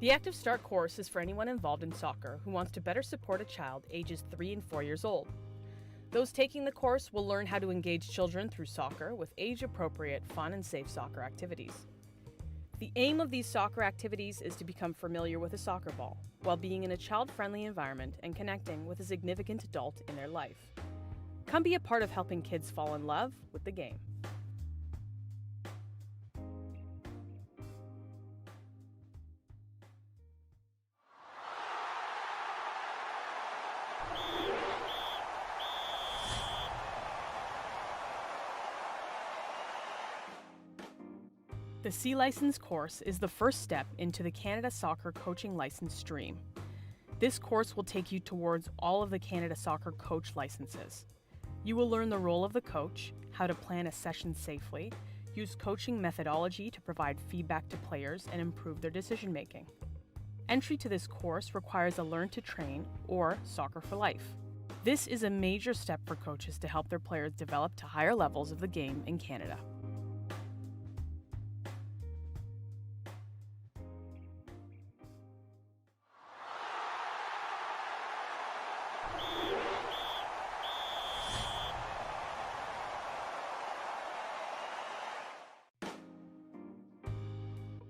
The Active Start course is for anyone involved in soccer who wants to better support a child ages 3 and 4 years old. Those taking the course will learn how to engage children through soccer with age-appropriate, fun and safe soccer activities. The aim of these soccer activities is to become familiar with a soccer ball, while being in a child-friendly environment and connecting with a significant adult in their life. Come be a part of helping kids fall in love with the game. The C License course is the first step into the Canada Soccer Coaching License stream. This course will take you towards all of the Canada Soccer Coach licenses. You will learn the role of the coach, how to plan a session safely, use coaching methodology to provide feedback to players and improve their decision making. Entry to this course requires a Learn to Train or Soccer for Life. This is a major step for coaches to help their players develop to higher levels of the game in Canada.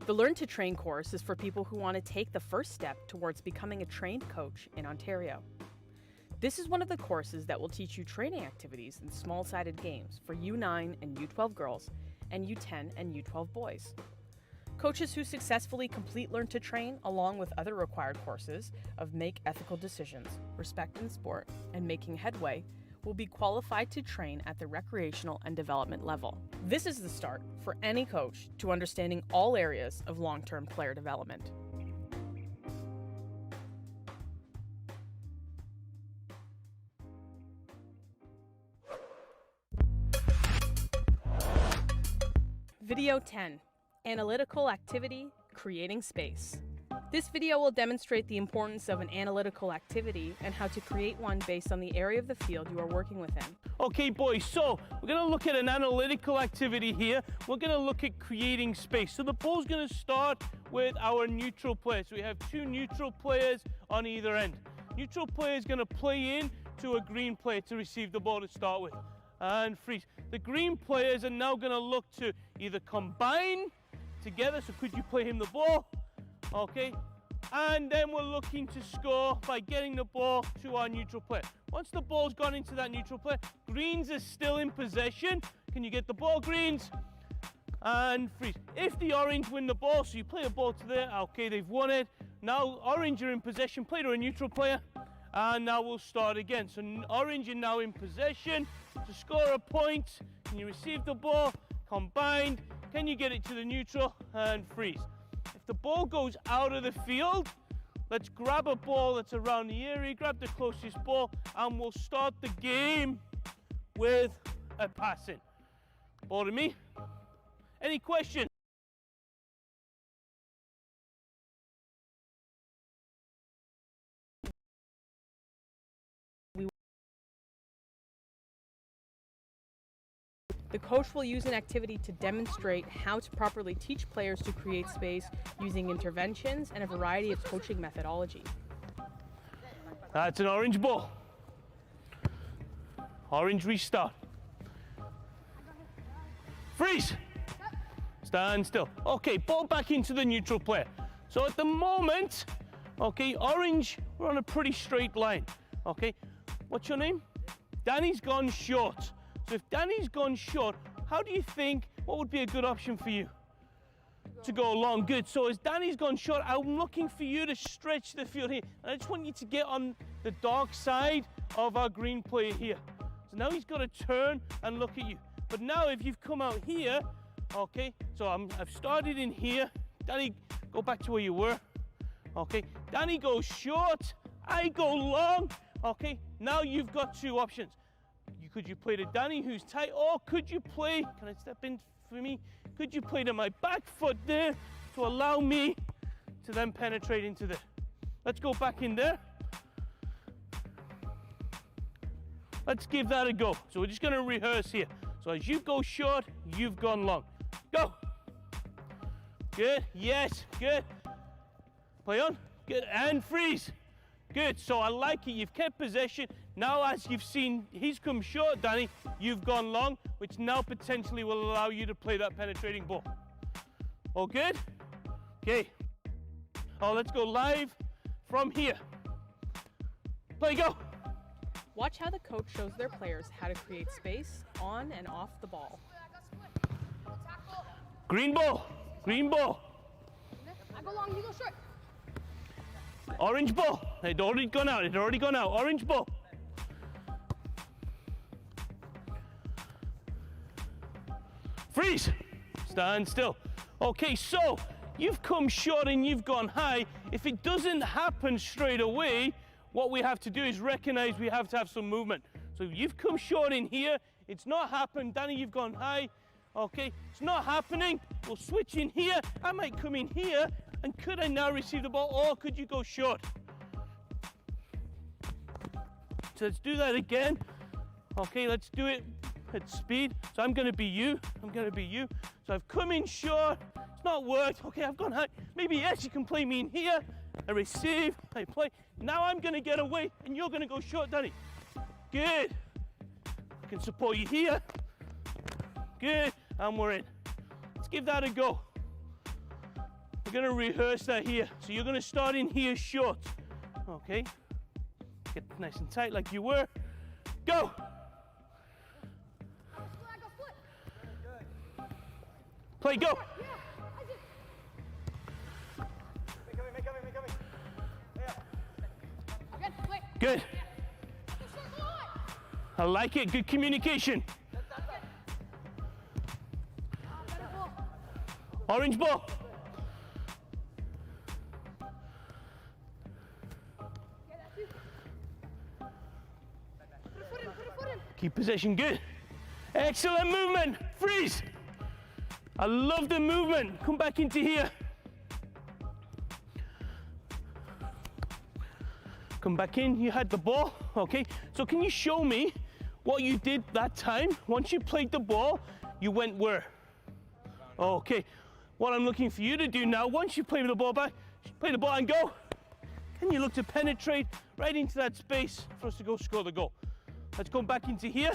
The Learn to Train course is for people who want to take the first step towards becoming a trained coach in Ontario. This is one of the courses that will teach you training activities in small-sided games for U9 and U12 girls and U10 and U12 boys. Coaches who successfully complete Learn to Train, along with other required courses of Make Ethical Decisions, Respect in Sport, and Making Headway, will be qualified to train at the recreational and development level. This is the start for any coach to understanding all areas of long-term player development. Video 10, Analytical Activity, Creating Space. This video will demonstrate the importance of an analytical activity and how to create one based on the area of the field you are working within. Okay boys, so we're going to look at an analytical activity here. We're going to look at creating space. So the ball's going to start with our neutral player. So we have two neutral players on either end. Neutral player is going to play in to a green player to receive the ball to start with. And freeze. The green players are now going to look to either combine together, so could you play him the ball? Okay, and then we're looking to score by getting the ball to our neutral player. Once the ball's gone into that neutral player, greens is still in possession. Can you get the ball, greens? And freeze. If the orange win the ball, so you play a ball to there, okay, they've won it. Now orange are in possession, play to a neutral player, and now we'll start again. So orange are now in possession to score a point. Can you receive the ball? Combined. Can you get it to the neutral? And freeze. If the ball goes out of the field, let's grab a ball that's around the area, grab the closest ball, and we'll start the game with a passing. Ball to me. Any questions? The coach will use an activity to demonstrate how to properly teach players to create space using interventions and a variety of coaching methodology. That's an orange ball. Orange restart. Freeze. Stand still. Okay, ball back into the neutral player. So at the moment, okay, orange, we're on a pretty straight line. Okay, What's your name? Danny's gone short. So if Danny's gone short, how do you think, what would be a good option for you? To go long, good. So as Danny's gone short, I'm looking for you to stretch the field here. And I just want you to get on the dark side of our green player here. So now he's got to turn and look at you. But now if you've come out here, okay, so I've started in here. Danny, go back to where you were. Okay, Danny goes short, I go long. Okay, now you've got two options. Could you play to Danny who's tight, or could you play, can I step in for me? Could you play to my back foot there to allow me to then penetrate into there? Let's go back in there. Let's give that a go. So we're just gonna rehearse here. So as you go short, you've gone long. Go. Good, yes, good. Play on, good, and freeze. Good, so I like it, you've kept possession. Now as you've seen, he's come short, Danny, you've gone long, which now potentially will allow you to play that penetrating ball. All good? Okay. Oh, let's go live from here. Play, go. Watch how the coach shows their players how to create space on and off the ball. Green ball, green ball. I go long, you go short. Orange ball. It already gone out. It already gone out. Orange ball. Freeze. Stand still. Okay, so you've come short and you've gone high. If it doesn't happen straight away, what we have to do is recognize we have to have some movement. So you've come short in here. It's not happened. Danny, you've gone high. Okay, it's not happening. We'll switch in here. I might come in here. And could I now receive the ball, or could you go short? So let's do that again. Okay, let's do it at speed. So I'm gonna be you, I'm gonna be you. So I've come in short, it's not worked. Okay, I've gone high. Maybe yes, you can play me in here. I receive, I play. Now I'm gonna get away, and you're gonna go short, Danny. Good. I can support you here. Good, and we're in. Let's give that a go. We're gonna rehearse that here. So you're gonna start in here short. Okay. Get nice and tight like you were. Go! Play, go! Good. I like it, good communication. Orange ball. Keep possession, good. Excellent movement, freeze. I love the movement. Come back into here. Come back in, you had the ball, okay? So can you show me what you did that time? Once you played the ball, you went where? Okay, what I'm looking for you to do now, once you play the ball back, play the ball and go. Can you look to penetrate right into that space for us to go score the goal? Let's go back into here.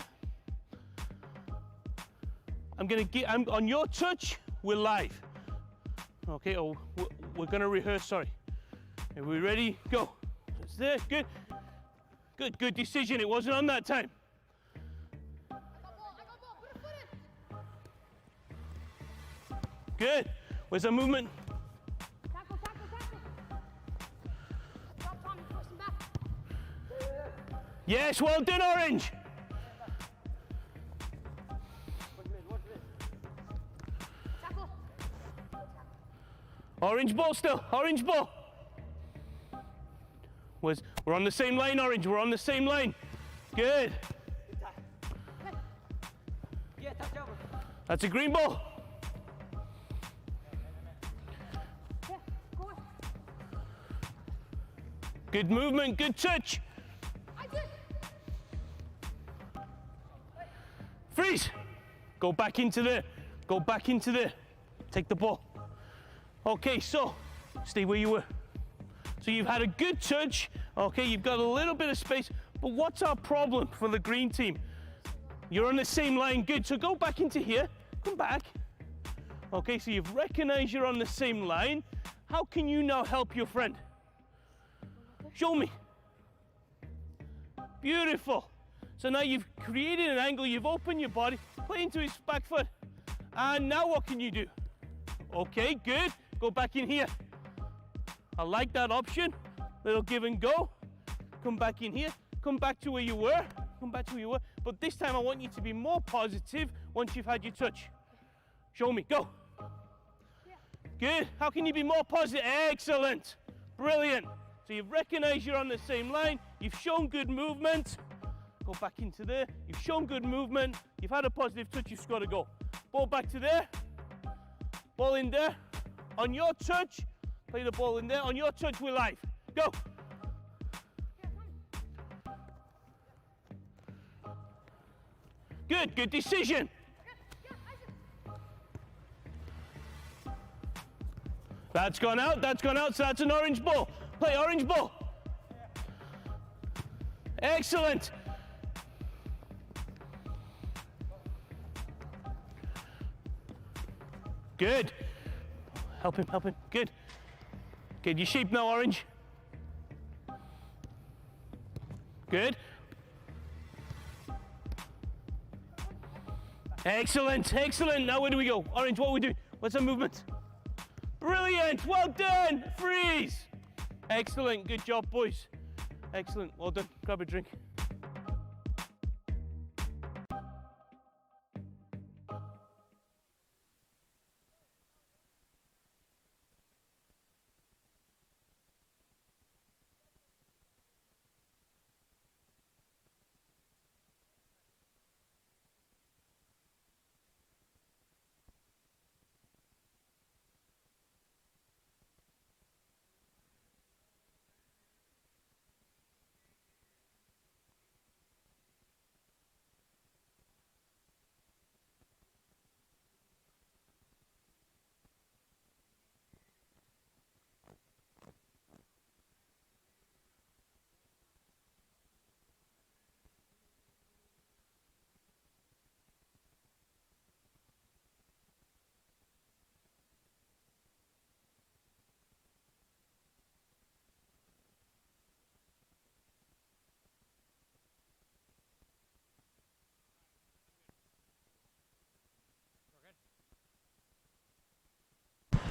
I'm on your touch, we're live. Okay, oh, we're gonna rehearse, sorry. Are we ready? Go. It's there, good. Good, good decision, it wasn't on that time. Good, where's the movement? Tackle, tackle, tackle. Stop, Tommy, push him back. Yes, well done, Orange. Tackle. Orange ball still, orange ball. We're on the same line, Orange, we're on the same line. Good. That's a green ball. Yeah, go on. Good movement, good touch. I did. Freeze. Go back into there. Go back into there. Take the ball. Okay, so stay where you were. So you've had a good touch. Okay, you've got a little bit of space. But what's our problem for the green team? You're on the same line, good. So go back into here. Come back. Okay, so you've recognized you're on the same line. How can you now help your friend? Show me. Beautiful. So now you've created an angle, you've opened your body, play into his back foot. And now what can you do? Okay, good. Go back in here. I like that option. Little give and go. Come back in here. Come back to where you were. Come back to where you were. But this time I want you to be more positive once you've had your touch. Show me. Go. Good. How can you be more positive? Excellent. Brilliant. So you've recognized you're on the same line. You've shown good movement. Go back into there. You've shown good movement. You've had a positive touch. You've scored a goal. Ball back to there. Ball in there. On your touch, play the ball in there. On your touch, we're live. Go. Good. Good decision. That's gone out. That's gone out. So that's an orange ball. Play orange ball. Excellent. Good. Help him, help him. Good. Good, your shape now, orange. Good. Excellent, excellent. Now where do we go? Orange, what are we doing? What's our movement? Brilliant, well done. Freeze. Excellent, good job, boys. Excellent, well done. Grab a drink.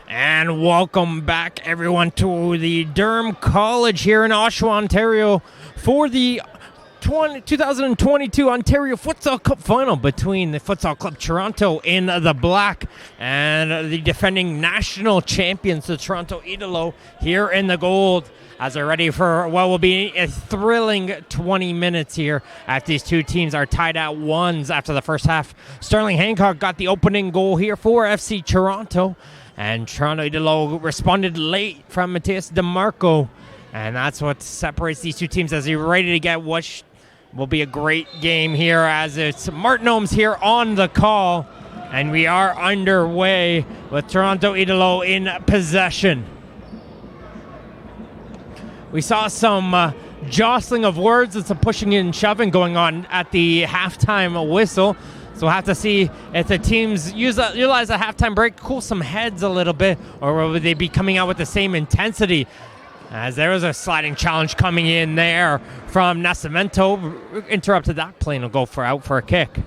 And welcome back, everyone, to the Durham College here in Oshawa, Ontario, for the 2022 Ontario Futsal Cup final between the Futsal Club Toronto in the black and the defending national champions, the Toronto Idolo, here in the gold, as they're ready for what will be a thrilling 20 minutes here as these two teams are tied at ones after the first half. Sterling Hancock got the opening goal here for FC Toronto, and Toronto Idolo responded late from Matthias DeMarco, and that's what separates these two teams as they're ready to get what will be a great game here, as it's Martin Ohms here on the call, and we are underway with Toronto Idolo in possession. We saw some jostling of words and some pushing and shoving going on at the halftime whistle. So we'll have to see if the teams utilize a halftime break, cool some heads a little bit, or will they be coming out with the same intensity? As there was a sliding challenge coming in there from Nascimento. Interrupted that play and will go out for a kick.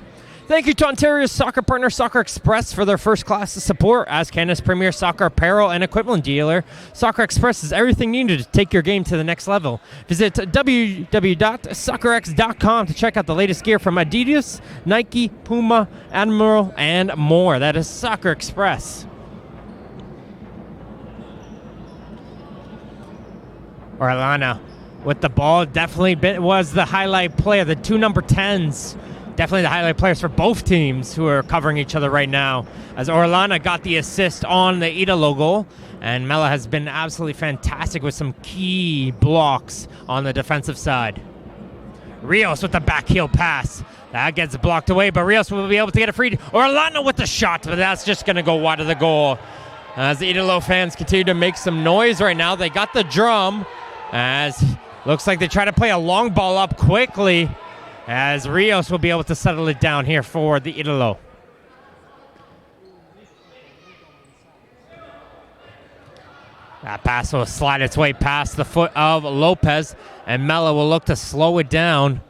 Thank you to Ontario's soccer partner, Soccer Express, for their first-class support as Canada's premier soccer apparel and equipment dealer. Soccer Express is everything needed to take your game to the next level. Visit www.soccerx.com to check out the latest gear from Adidas, Nike, Puma, Admiral, and more. That is Soccer Express. Orlana with the ball definitely was the highlight player. The two number 10s. Definitely the highlight players for both teams who are covering each other right now, as Orlana got the assist on the Idolo goal, and Mela has been absolutely fantastic with some key blocks on the defensive side. Rios with the back heel pass. That gets blocked away, but Rios will be able to get it free. Orlana with the shot, but that's just going to go wide of the goal. As the Idolo fans continue to make some noise right now, they got the drum, as looks like they try to play a long ball up quickly, as Rios will be able to settle it down here for the Idolo. That pass will slide its way past the foot of Lopez, and Mela will look to slow it down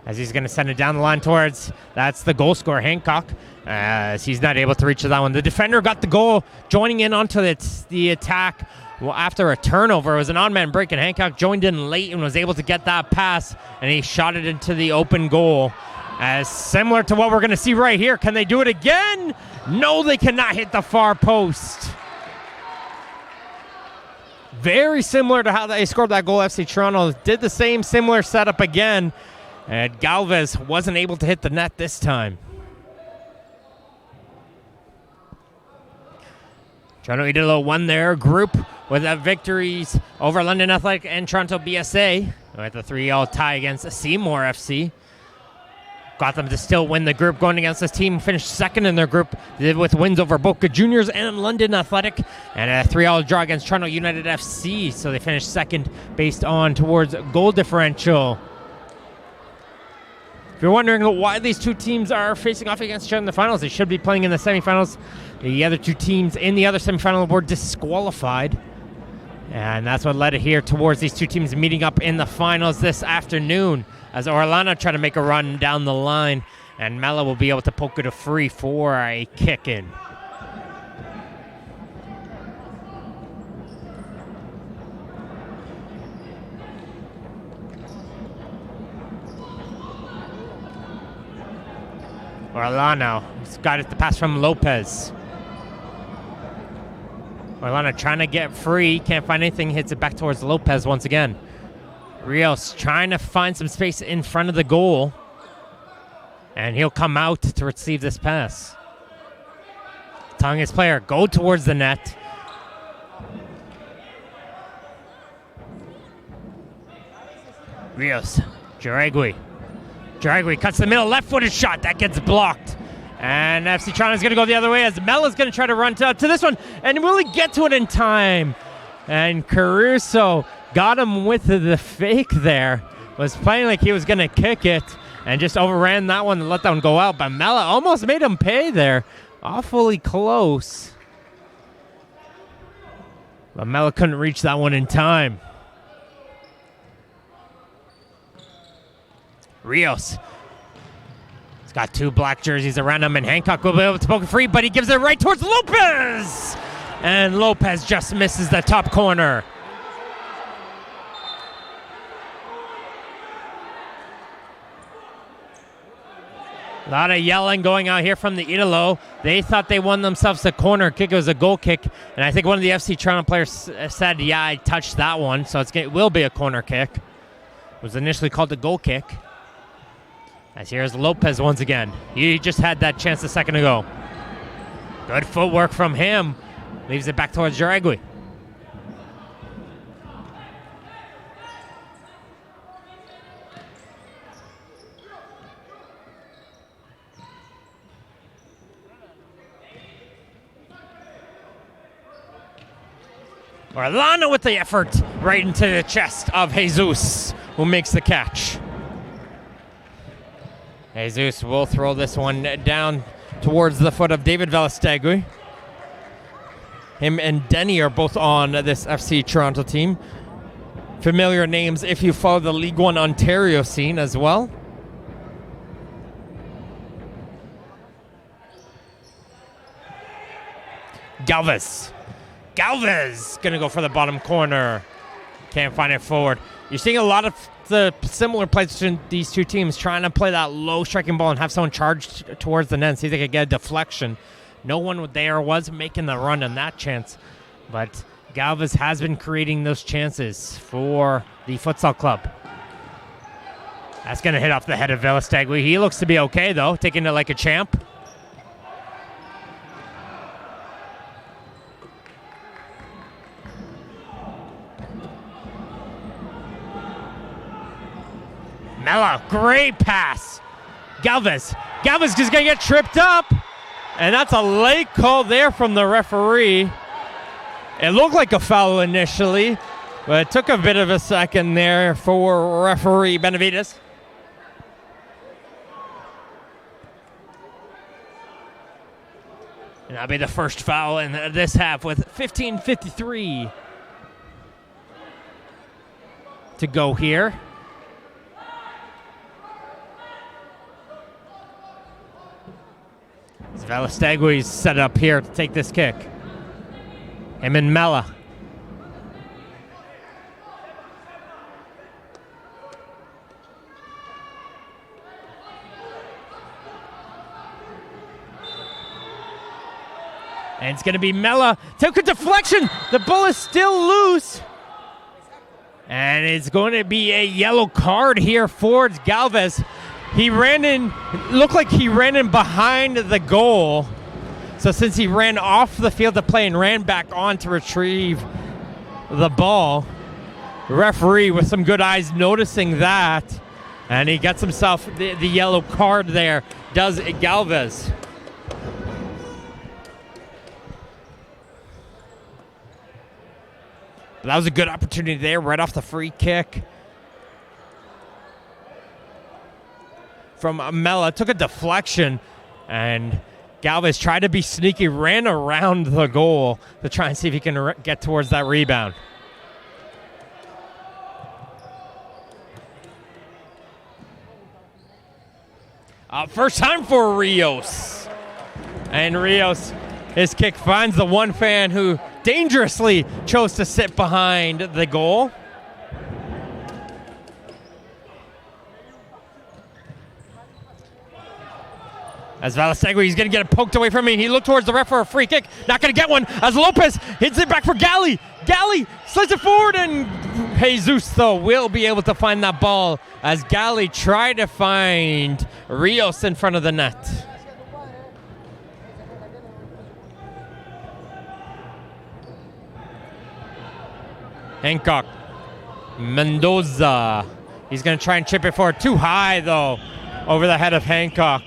as he's going to send it down the line towards, that's the goal scorer, Hancock, as he's not able to reach that one. The defender got the goal, joining in onto the attack. Well, after a turnover, it was an on-man break, and Hancock joined in late and was able to get that pass, and he shot it into the open goal. As similar to what we're going to see right here. Can they do it again? No, they cannot hit the far post. Very similar to how they scored that goal. FC Toronto did the same similar setup again, and Galvez wasn't able to hit the net this time. Toronto Idolo won their group with victories over London Athletic and Toronto BSA with a 3-3 tie against Seymour FC. Got them to still win the group going against this team. Finished second in their group with wins over Boca Juniors and London Athletic. And a 3-3 draw against Toronto United FC. So they finished second based on towards goal differential. If you're wondering why these two teams are facing off against each other in the finals, they should be playing in the semifinals. The other two teams in the other semifinal were disqualified. And that's what led it here towards these two teams meeting up in the finals this afternoon. As Orlando try to make a run down the line, and Mella will be able to poke it a free for a kick in. Orlando has got it, the pass from Lopez. Orlando trying to get free, can't find anything, hits it back towards Lopez once again. Rios trying to find some space in front of the goal. And he'll come out to receive this pass. Telling his player, go towards the net. Rios, Jaragui. Jaragui cuts the middle, left-footed shot. That gets blocked. And FC Toronto is going to go the other way as Mella's going to try to run to this one. And will he get to it in time? And Caruso got him with the fake there. Was playing like he was going to kick it and just overran that one and let that one go out. But Mella almost made him pay there. Awfully close. But Mella couldn't reach that one in time. Rios. He's got two black jerseys around him, and Hancock will be able to poke it free, but he gives it right towards Lopez! And Lopez just misses the top corner. A lot of yelling going out here from the Idolo. They thought they won themselves a corner kick. It was a goal kick. And I think one of the FC Toronto players said, yeah, I touched that one. So it will be a corner kick. It was initially called a goal kick. As here's Lopez once again. He just had that chance a second ago. Good footwork from him. Leaves it back towards Jaragui. Orlando with the effort right into the chest of Jesus, who makes the catch. Jesus will throw this one down towards the foot of David Velastegui. Him and Denny are both on this FC Toronto team. Familiar names if you follow the League One Ontario scene as well. Galvez gonna go for the bottom corner. Can't find it forward. You're seeing a lot of the similar plays between these two teams, trying to play that low striking ball and have someone charge towards the net and see if they could get a deflection. No one there was making the run on that chance, but Galvez has been creating those chances for the futsal club. That's going to hit off the head of Velastegui. He looks to be okay, though, taking it like a champ. Mella, great pass. Galvez is going to get tripped up. And that's a late call there from the referee. It looked like a foul initially, but it took a bit of a second there for referee Benavides. And that'll be the first foul in this half with 15:53 to go here. Velastegui's set up here to take this kick. Him and Mella. And it's going to be Mella. Took a deflection. The ball is still loose. And it's going to be a yellow card here for Galvez. He ran in, looked like he ran in behind the goal. So since he ran off the field of play and ran back on to retrieve the ball, the referee with some good eyes noticing that, and he gets himself the yellow card there, does Galvez. But that was a good opportunity there, right off the free kick. From Mella, took a deflection, and Galvez tried to be sneaky, ran around the goal to try and see if he can get towards that rebound. First time for Rios. And Rios, his kick finds the one fan who dangerously chose to sit behind the goal. As Valastegui, he's going to get it poked away from me. He looked towards the ref for a free kick. Not going to get one as Lopez hits it back for Gali. Gali slides it forward, and Jesus, though, will be able to find that ball as Gali tried to find Rios in front of the net. Hancock. Mendoza. He's going to try and chip it forward. Too high, though, over the head of Hancock.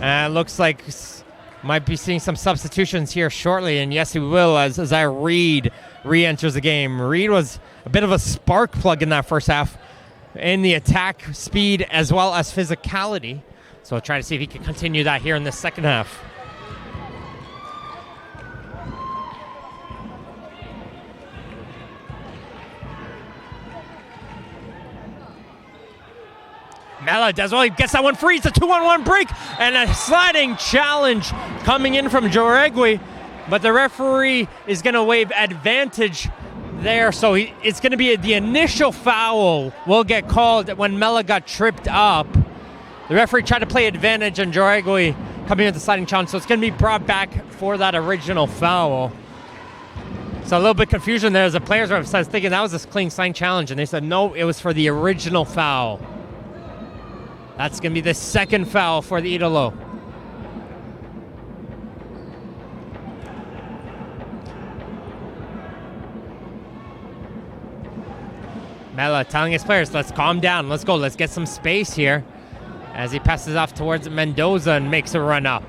And it looks like might be seeing some substitutions here shortly, and yes, he will, as Isaiah Reed re-enters the game. Reed was a bit of a spark plug in that first half in the attack speed as well as physicality. So we'll try to see if he can continue that here in the second half. Mella does well. He gets that one free. It's a 2-on-1 break and a sliding challenge coming in from Joregui. But the referee is going to waive advantage there. So it's going to be the initial foul will get called when Mella got tripped up. The referee tried to play advantage on Joregui coming in with the sliding challenge. So it's going to be brought back for that original foul. So a little bit confusion there as the players were thinking that was a clean sliding challenge. And they said, no, it was for the original foul. That's going to be the second foul for the Idolo. Mella telling his players, let's calm down. Let's go. Let's get some space here. As he passes off towards Mendoza and makes a run up.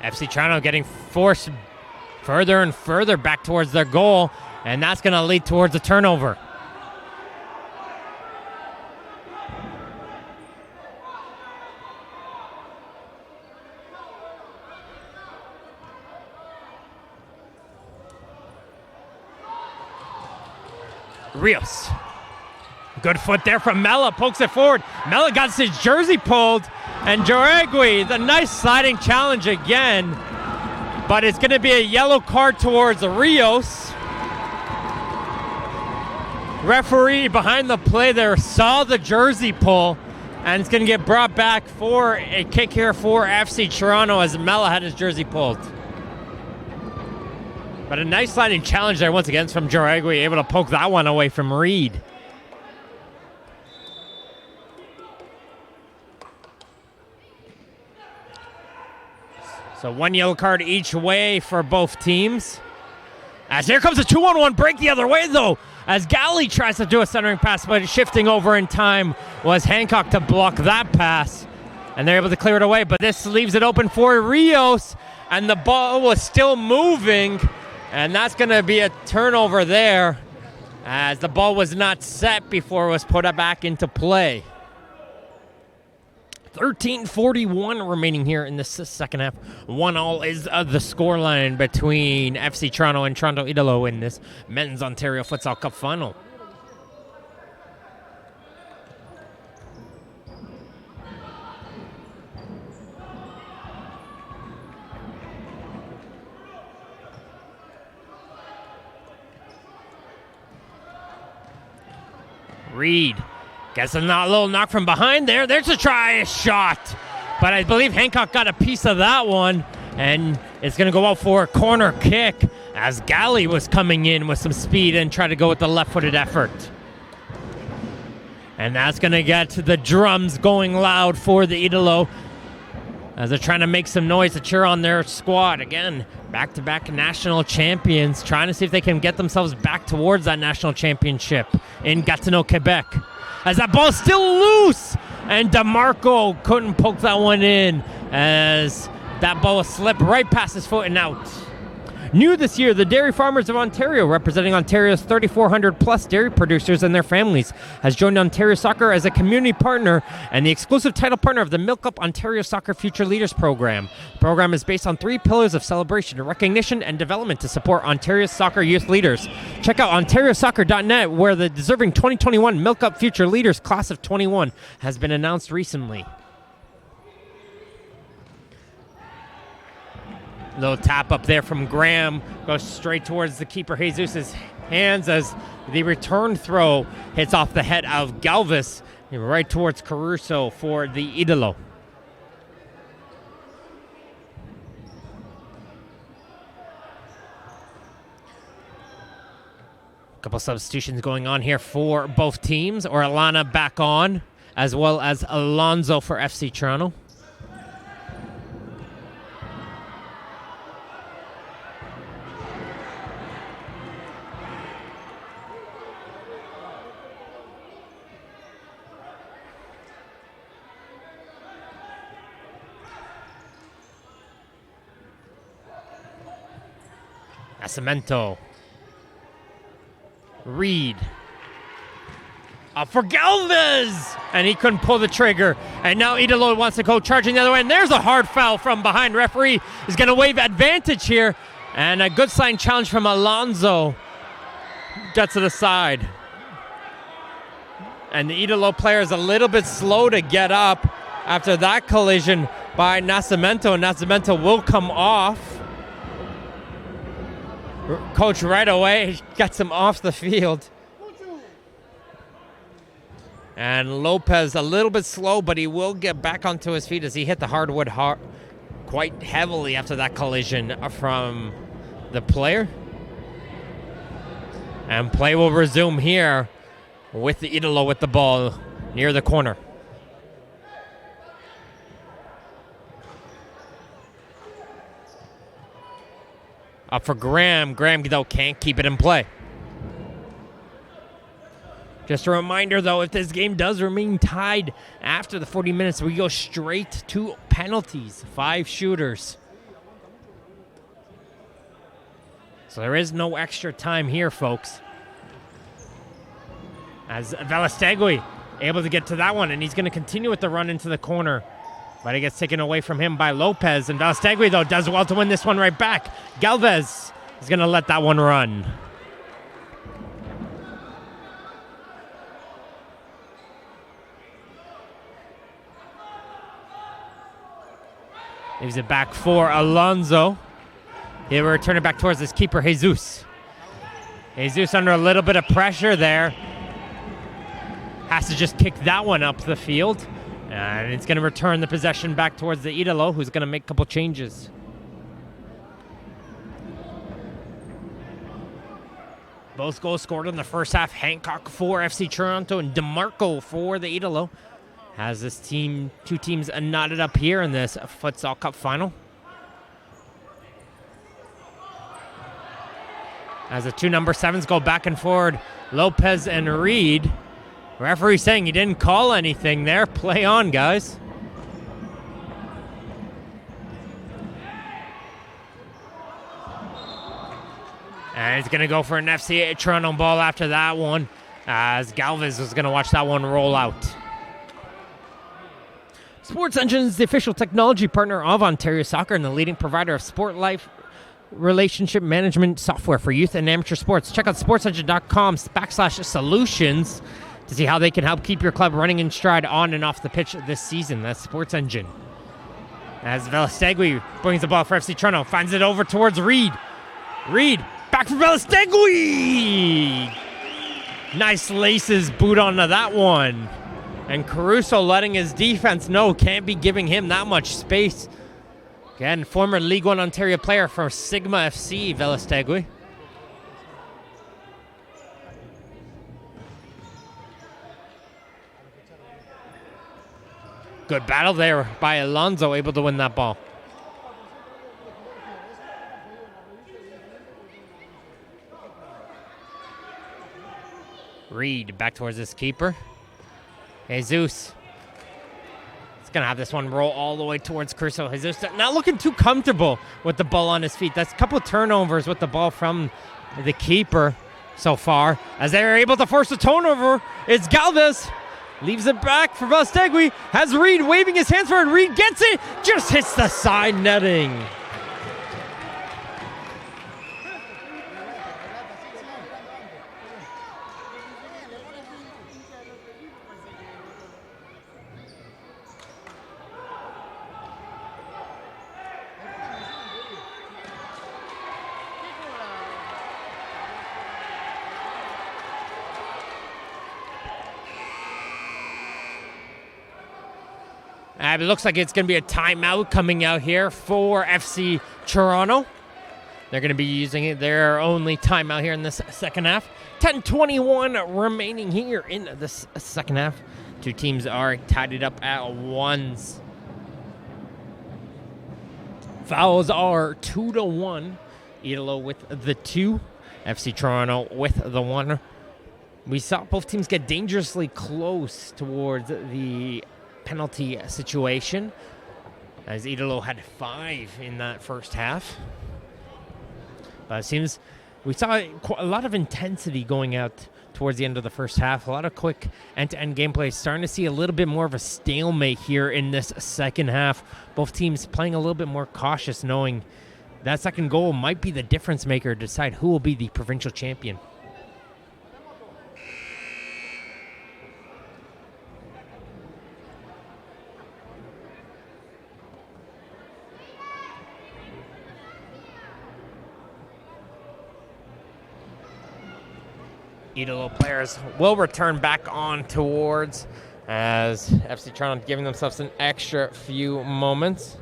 FC Toronto getting forced further and further back towards their goal, and that's going to lead towards a turnover. Rios. Good foot there from Mella, pokes it forward. Mella got his jersey pulled, and Joregui, the nice sliding challenge again. But it's going to be a yellow card towards Rios. Referee behind the play there saw the jersey pull, and it's going to get brought back for a kick here for FC Toronto as Mella had his jersey pulled. But a nice sliding challenge there once again from Joregui, able to poke that one away from Reed. So one yellow card each way for both teams. As here comes a 2-on-1 break the other way, though, as Gali tries to do a centering pass, but shifting over in time was Hancock to block that pass. And they're able to clear it away, but this leaves it open for Rios, and the ball was still moving, and that's going to be a turnover there, as the ball was not set before it was put back into play. 13:41 remaining here in the second half. 1-1 is the scoreline between FC Toronto and Toronto Idolo in this Men's Ontario Futsal Cup final. Reed gets a little knock from behind there. There's a try shot. But I believe Hancock got a piece of that one. And it's going to go out for a corner kick as Galley was coming in with some speed and try to go with the left-footed effort. And that's going to get the drums going loud for the Idolo as they're trying to make some noise to cheer on their squad. Again, back-to-back national champions, trying to see if they can get themselves back towards that national championship in Gatineau, Quebec. As that ball's still loose, and DeMarco couldn't poke that one in as that ball slipped right past his foot and out. New this year, the Dairy Farmers of Ontario, representing Ontario's 3,400-plus dairy producers and their families, has joined Ontario Soccer as a community partner and the exclusive title partner of the Milk Up Ontario Soccer Future Leaders Program. The program is based on 3 pillars of celebration, recognition, and development to support Ontario's soccer youth leaders. Check out ontariosoccer.net, where the deserving 2021 Milk Up Future Leaders Class of 21 has been announced recently. Little tap up there from Graham, goes straight towards the keeper Jesus' hands as the return throw hits off the head of Galvis right towards Caruso for the Idolo. A couple substitutions going on here for both teams. Orellana back on, as well as Alonzo for FC Toronto. Nascimento. Reed. Up for Galvez! And he couldn't pull the trigger. And now Idolo wants to go charging the other way. And there's a hard foul from behind. Referee is going to wave advantage here. And a good sign challenge from Alonzo. Gets to the side. And the Idolo player is a little bit slow to get up after that collision by Nascimento. Nascimento will come off. Coach right away gets him off the field. And Lopez a little bit slow, but he will get back onto his feet as he hit the hardwood quite heavily after that collision from the player. And play will resume here with the Idolo with the ball near the corner. Up for Graham. Graham, though, can't keep it in play. Just a reminder, though, if this game does remain tied after the 40 minutes, we go straight to penalties. 5 shooters. So there is no extra time here, folks. As Velastegui able to get to that one, and he's going to continue with the run into the corner. But it gets taken away from him by Lopez. And Velastegui, though, does well to win this one right back. Galvez is going to let that one run. Leaves it back for Alonzo. He'll return it back towards his keeper, Jesus. Jesus under a little bit of pressure there. Has to just kick that one up the field. And it's going to return the possession back towards the Idolo, who's going to make a couple changes. Both goals scored in the first half. Hancock for FC Toronto and DeMarco for the Idolo. Has this team, 2 teams knotted up here in this Futsal Cup final. As the 2 number 7s go back and forward, Lopez and Reed. Referee saying he didn't call anything there. Play on, guys. And he's going to go for an FC Toronto ball after that one, as Galvez was going to watch that one roll out. Sports Engine is the official technology partner of Ontario Soccer and the leading provider of sport life relationship management software for youth and amateur sports. Check out sportsengine.com/solutions to see how they can help keep your club running in stride on and off the pitch this season. That's Sports Engine. As Velastegui brings the ball for FC Toronto, finds it over towards Reed. Reed, back for Velastegui! Nice laces boot onto that one. And Caruso letting his defense know can't be giving him that much space. Again, former League One Ontario player from Sigma FC, Velastegui. Good battle there by Alonso, able to win that ball. Reed back towards his keeper. Jesus. He's going to have this one roll all the way towards Caruso. Jesus not looking too comfortable with the ball on his feet. That's a couple of turnovers with the ball from the keeper so far. As they're able to force a turnover, it's Galvez. Leaves it back for Velastegui. Has Reed waving his hands for it. Reed gets it. Just hits the side netting. It looks like it's going to be a timeout coming out here for FC Toronto. They're going to be using their only timeout here in this second half. 10:21 remaining here in this second half. Two teams are tied it up at ones. Fouls are 2-1. Idolo with the 2. FC Toronto with the 1. We saw both teams get dangerously close towards the penalty situation, as Idolo had 5 in that first half. But it seems we saw a lot of intensity going out towards the end of the first half. A lot of quick end-to-end gameplay. Starting to see a little bit more of a stalemate here in this second half. Both teams playing a little bit more cautious, knowing that second goal might be the difference maker to decide who will be the provincial champion. Idolo players will return back on towards, as FC Toronto giving themselves an extra few moments.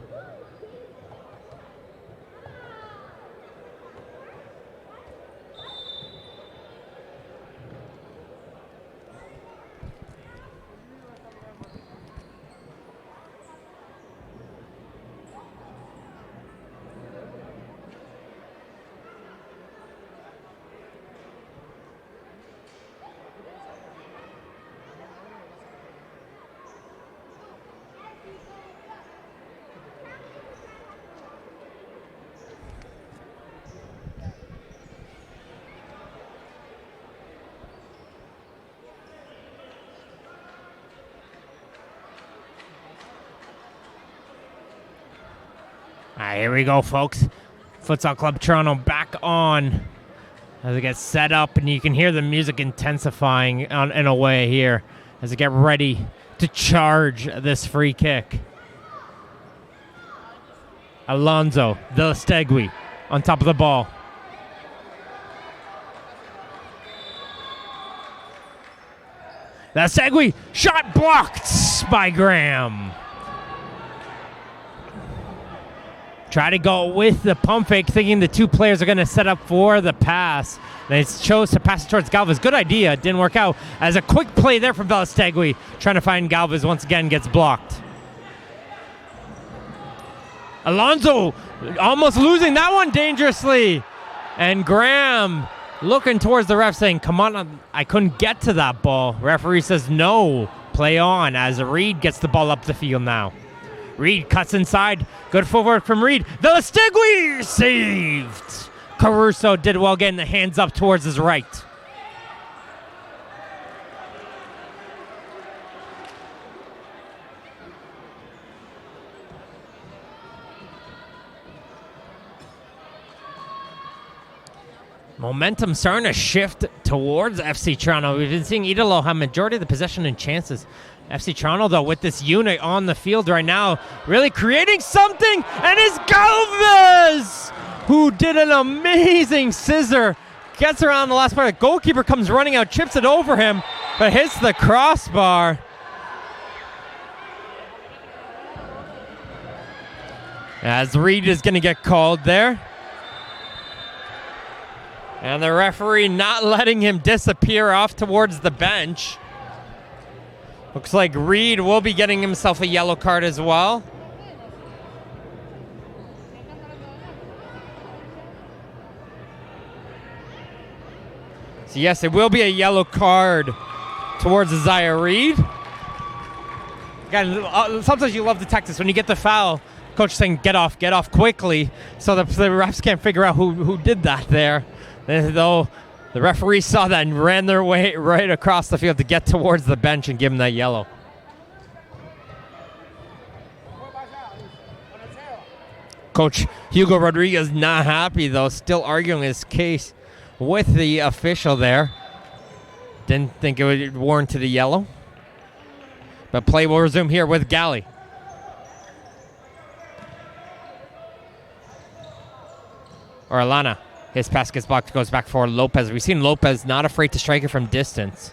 All right, here we go, folks. Futsal Club Toronto back on as it gets set up, and you can hear the music intensifying in a way here as they get ready to charge this free kick. Alonso Velastegui on top of the ball. Velastegui, shot blocked by Graham. Try to go with the pump fake, thinking the two players are going to set up for the pass. They chose to pass it towards Galvez. Good idea. Didn't work out. As a quick play there from Velastegui, trying to find Galvez once again gets blocked. Alonso almost losing that one dangerously. And Graham looking towards the ref saying, come on, I couldn't get to that ball. Referee says no, play on, as Reed gets the ball up the field now. Reed cuts inside. Good footwork from Reed. Velastegui saved. Caruso did well getting the hands up towards his right. Momentum starting to shift towards FC Toronto. We've been seeing Idolo have majority of the possession and chances. FC Toronto, though, with this unit on the field right now, really creating something, and it's Galvez, who did an amazing scissor gets around the last part. The goalkeeper comes running out, chips it over him, but hits the crossbar. As Reed is going to get called there. And the referee not letting him disappear off towards the bench. Looks like Reed will be getting himself a yellow card as well. So yes, it will be a yellow card towards Isaiah Reed. Again, sometimes you love the tactics when you get the foul. Coach saying get off quickly, so the refs can't figure out who did that there. Though the referee saw that and ran their way right across the field to get towards the bench and give him that yellow. Coach Hugo Rodriguez not happy though, still arguing his case with the official there. Didn't think it would warrant to the yellow. But play will resume here with Galley. Orellana. His pass gets blocked, goes back for Lopez. We've seen Lopez not afraid to strike it from distance.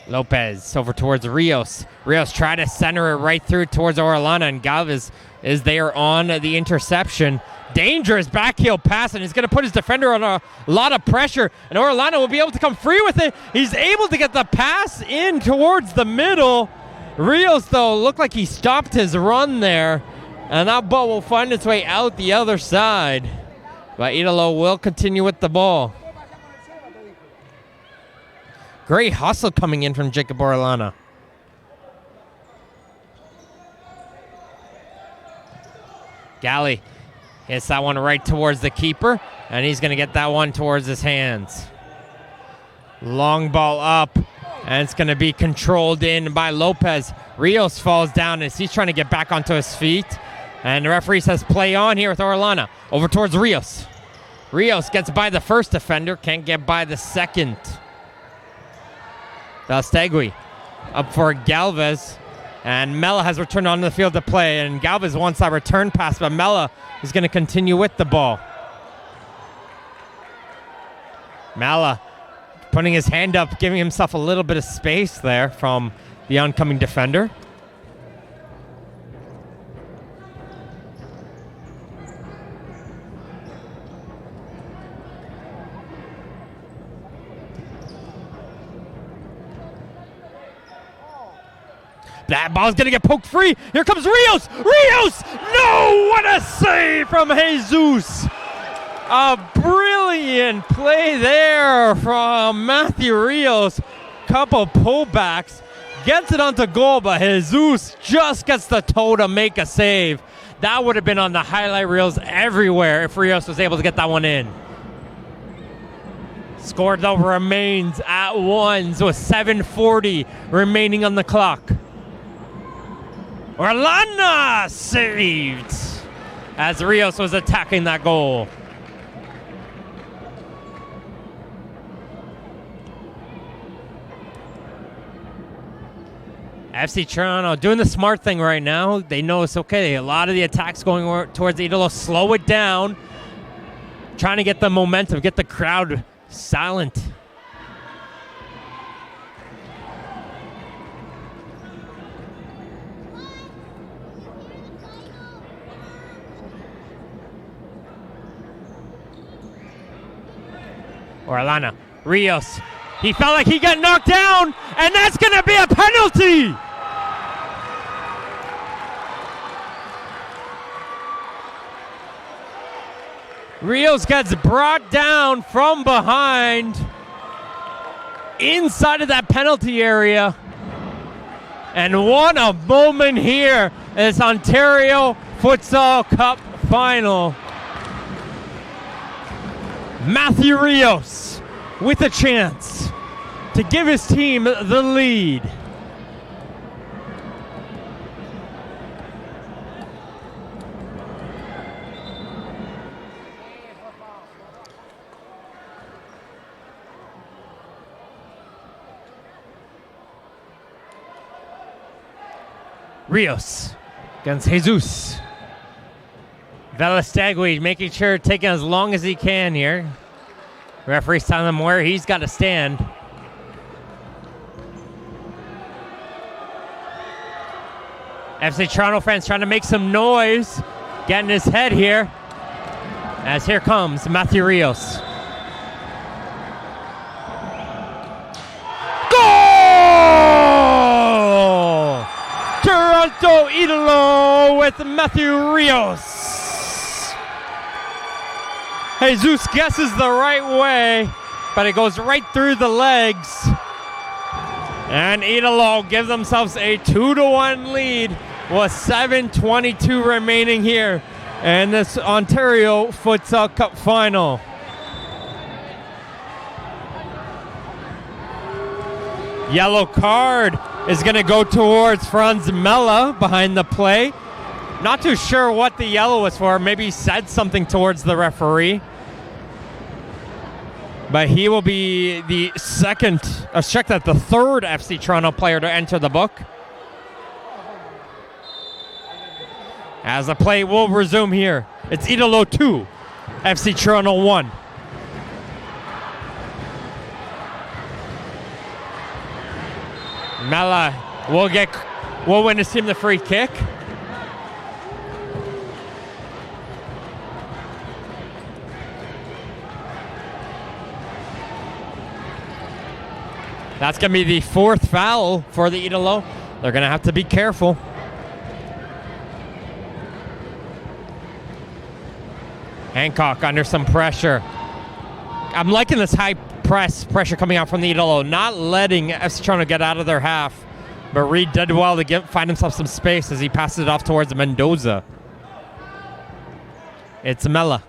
Lopez over towards Rios. Rios tried to center it right through towards Orellana, and Galvez is there on the interception. Dangerous backheel pass, and he's going to put his defender on a lot of pressure, and Orellana will be able to come free with it. He's able to get the pass in towards the middle. Rios, though, looked like he stopped his run there, and that ball will find its way out the other side. But Idolo will continue with the ball. Great hustle coming in from Jacob Orellana. Galley hits that one right towards the keeper, and he's going to get that one towards his hands. Long ball up. And it's going to be controlled in by Lopez. Rios falls down as he's trying to get back onto his feet. And the referee says play on here with Orellana. Over towards Rios. Rios gets by the first defender, can't get by the second. Valstegui up for Galvez. And Mella has returned onto the field to play. And Galvez wants that return pass, but Mella is going to continue with the ball. Mella putting his hand up, giving himself a little bit of space there from the oncoming defender. That ball's going to get poked free. Here comes Rios. Rios! No! What a save from Jesus! A brilliant play there from Matthew Rios. Couple pullbacks. Gets it onto goal, but Jesus just gets the toe to make a save. That would have been on the highlight reels everywhere if Rios was able to get that one in. Score though remains at 1, so 7:40 remaining on the clock. Orellana saved as Rios was attacking that goal. FC Toronto doing the smart thing right now. They know it's okay. A lot of the attacks going towards Idolo. Slow it down. Trying to get the momentum, get the crowd silent. Orellana, Rios. He felt like he got knocked down, and that's going to be a penalty. Rios gets brought down from behind inside of that penalty area. And what a moment here in this Ontario Futsal Cup final. Matthew Rios with a chance to give his team the lead. Rios against Jesus. Velastegui making sure taking as long as he can here. Referee's telling him where he's got to stand. FC Toronto fans trying to make some noise, getting his head here. As here comes Matthew Rios. Goal! Toronto Idolo with Matthew Rios. Jesus guesses the right way, but it goes right through the legs. And Idolo give themselves a 2-1 lead with 7:22 remaining here in this Ontario Futsal Cup final. Yellow card is going to go towards Franz Mella behind the play. Not too sure what the yellow was for. Maybe he said something towards the referee. But he will be the the third FC Toronto player to enter the book. As the play will resume here. It's Idolo 2, FC Toronto 1. Mella will witness him the free kick. That's going to be the fourth foul for the Idolo. They're going to have to be careful. Hancock under some pressure. I'm liking this high pressure coming out from the Idolo, not letting FC Toronto get out of their half. But Reed did well to find himself some space as he passes it off towards Mendoza. It's Mella.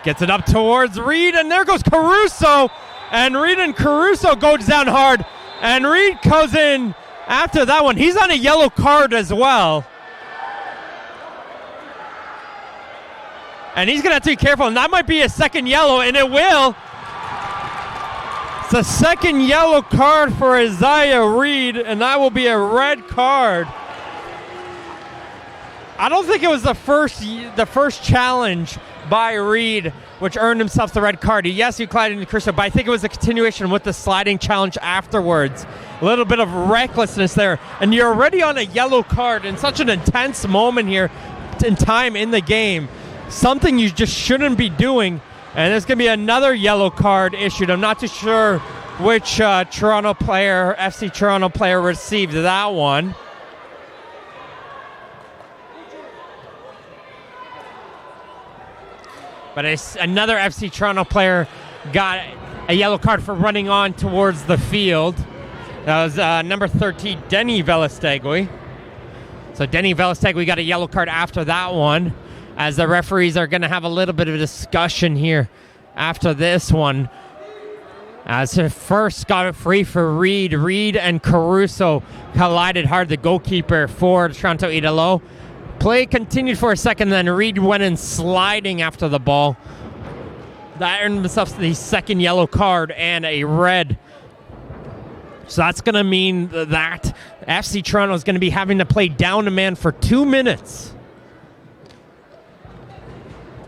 Gets it up towards Reed, and there goes Caruso. And Reed and Caruso goes down hard. And Reed goes in after that one. He's on a yellow card as well. And he's going to have to be careful. And that might be a second yellow, and it will. It's a second yellow card for Isaiah Reed, and that will be a red card. I don't think it was the first challenge by Reed which earned himself the red card. Yes, he collided into Caruso, but I think it was a continuation with the sliding challenge afterwards. A little bit of recklessness there. And you're already on a yellow card in such an intense moment here in time in the game. Something you just shouldn't be doing. And there's going to be another yellow card issued. I'm not too sure which FC Toronto player received that one. But another FC Toronto player got a yellow card for running on towards the field. That was number 13, Denny Velastegui. So Denny Velastegui got a yellow card after that one, as the referees are going to have a little bit of a discussion here after this one. As first got it free for Reed. Reed and Caruso collided hard, the goalkeeper for Toronto Idolo. Play continued for a second, then Reed went in sliding after the ball. That earned himself the second yellow card and a red. So that's going to mean that FC Toronto is going to be having to play down a man for 2 minutes.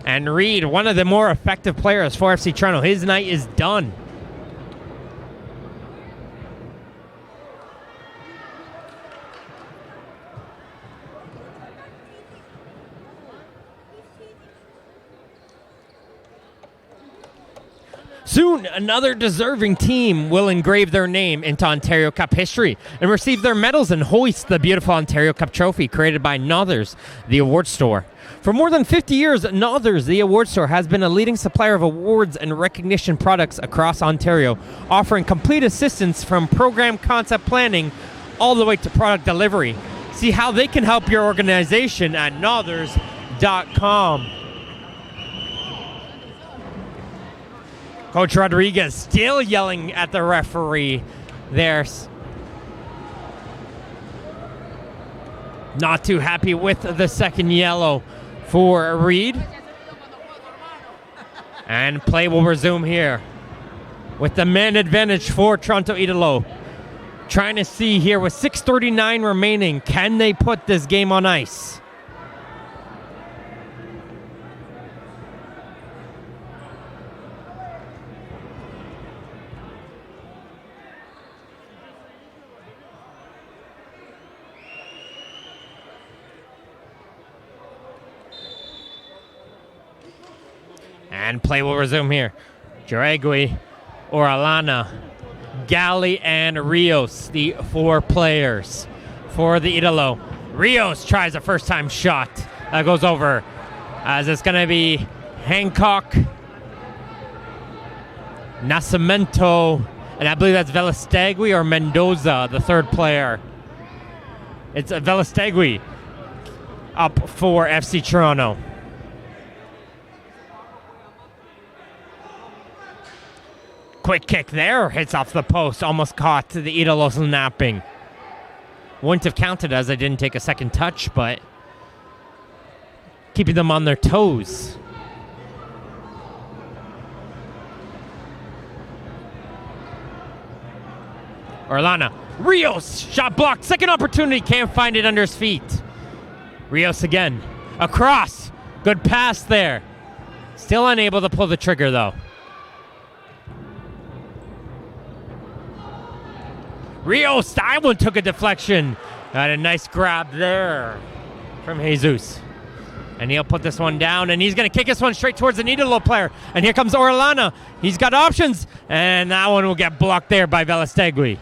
And Reed, one of the more effective players for FC Toronto, his night is done. Soon, another deserving team will engrave their name into Ontario Cup history and receive their medals and hoist the beautiful Ontario Cup trophy created by Nothers, the award store. For more than 50 years, Nothers, the award store, has been a leading supplier of awards and recognition products across Ontario, offering complete assistance from program concept planning all the way to product delivery. See how they can help your organization at nothers.com. Coach Rodriguez still yelling at the referee there. Not too happy with the second yellow for Reed. And play will resume here with the man advantage for Toronto Idolo. Trying to see here with 6:39 remaining, can they put this game on ice? And play will resume here. Jaragui, Orellana, Gali, and Rios, the 4 players for the Italo. Rios tries a first-time shot. That goes over. As it's going to be Hancock, Nascimento, and I believe that's Velastegui or Mendoza, the 3rd player. It's Velastegui up for FC Toronto. Quick kick there, hits off the post, almost caught the Italos napping. Wouldn't have counted as I didn't take a second touch, but keeping them on their toes. Orellana, Rios, shot blocked, second opportunity, can't find it under his feet. Rios again, across, good pass there. Still unable to pull the trigger though. Rios, that one took a deflection. Got a nice grab there from Jesus. And he'll put this one down, and he's going to kick this one straight towards the Italo player. And here comes Orellana. He's got options, and that one will get blocked there by Velastegui.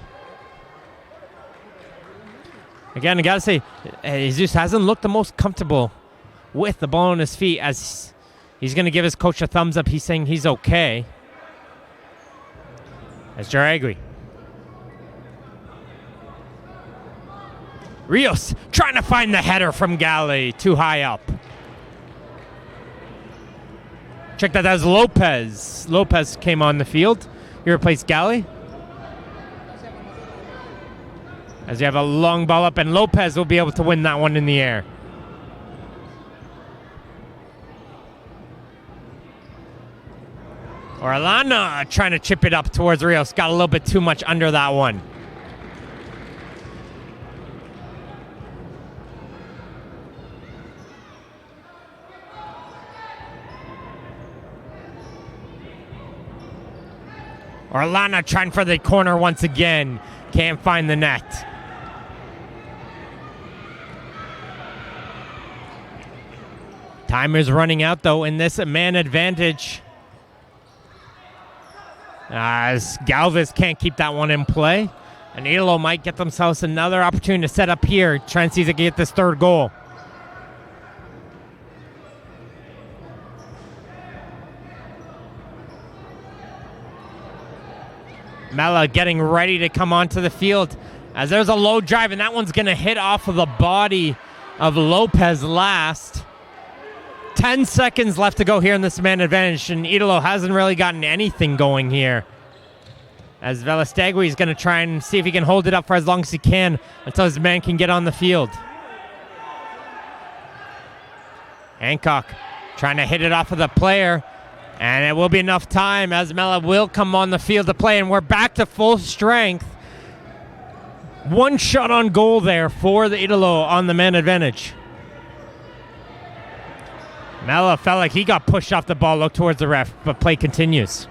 Again, I got to say, Jesus hasn't looked the most comfortable with the ball on his feet, as he's going to give his coach a thumbs up. He's saying he's okay. As Jaragui. Rios trying to find the header from Gali, too high up. Check that as Lopez. Lopez came on the field. He replaced Gali. As you have a long ball up, and Lopez will be able to win that one in the air. Orellana trying to chip it up towards Rios. Got a little bit too much under that one. Orellana trying for the corner once again. Can't find the net. Time is running out, though, in this man advantage. As Galvez can't keep that one in play. And Italo might get themselves another opportunity to set up here. Try and see if they can get this 3rd goal. Mella getting ready to come onto the field as there's a low drive, and that one's going to hit off of the body of Lopez last. 10 seconds left to go here in this man advantage, and Italo hasn't really gotten anything going here. As Velastegui is going to try and see if he can hold it up for as long as he can until his man can get on the field. Hancock trying to hit it off of the player. And it will be enough time as Mella will come on the field to play. And we're back to full strength. One shot on goal there for the Italo on the man advantage. Mella felt like he got pushed off the ball, looked towards the ref, but play continues.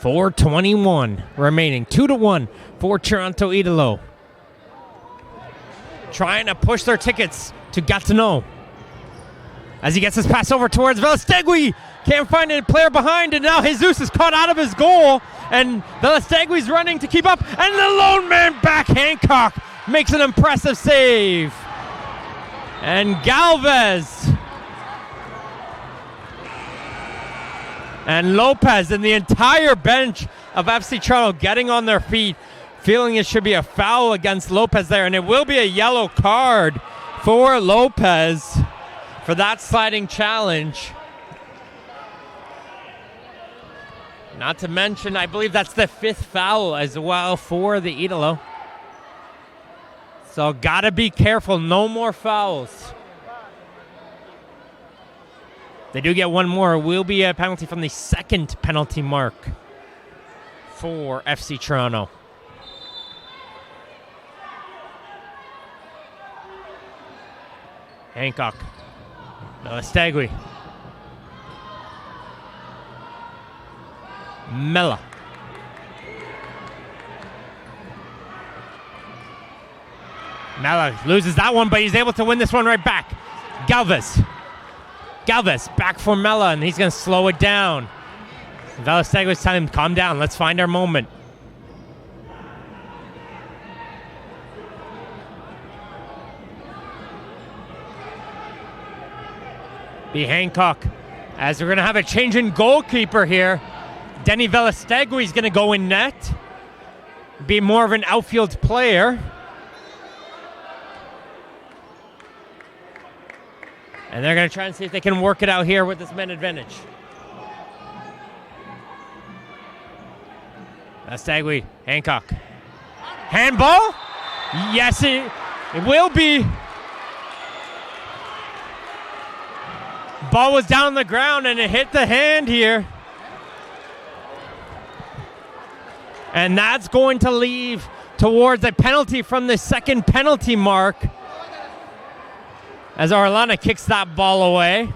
.421 remaining. 2-1 for Toronto Italo. Trying to push their tickets to Gatineau. As he gets his pass over towards Velastegui. Can't find a player behind, and now Jesus is caught out of his goal. And Velastegui's running to keep up. And the lone man back, Hancock, makes an impressive save. And Galvez and Lopez and the entire bench of FC Toronto getting on their feet, feeling it should be a foul against Lopez there, and it will be a yellow card for Lopez for that sliding challenge. Not to mention, I believe that's the 5th foul as well for the Italo. So gotta be careful, no more fouls. They do get one more. Will be a penalty from the second penalty mark for FC Toronto. Hancock. Stegui. Mella. Mella loses that one, but he's able to win this one right back. Galvez back for Mella, and he's going to slow it down. Velastegui's telling him, calm down, let's find our moment. Be Hancock, as we're going to have a change in goalkeeper here. Denny Velastegui is going to go in net. Be more of an outfield player. And they're going to try and see if they can work it out here with this man advantage. Velastegui, Hancock. Handball? Yes, it will be. Ball was down on the ground and it hit the hand here. And that's going to leave towards a penalty from the second penalty mark, as Orlana kicks that ball away.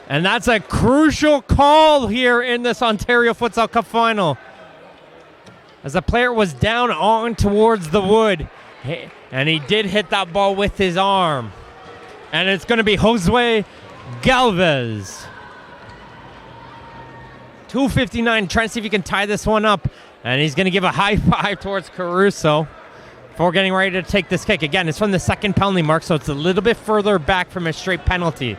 And that's a crucial call here in this Ontario Futsal Cup final, as the player was down on towards the wood, and he did hit that ball with his arm. And it's going to be Josue Galvez. 2:59, trying to see if he can tie this one up. And he's going to give a high five towards Caruso before getting ready to take this kick. Again, it's from the second penalty mark, so it's a little bit further back from a straight penalty.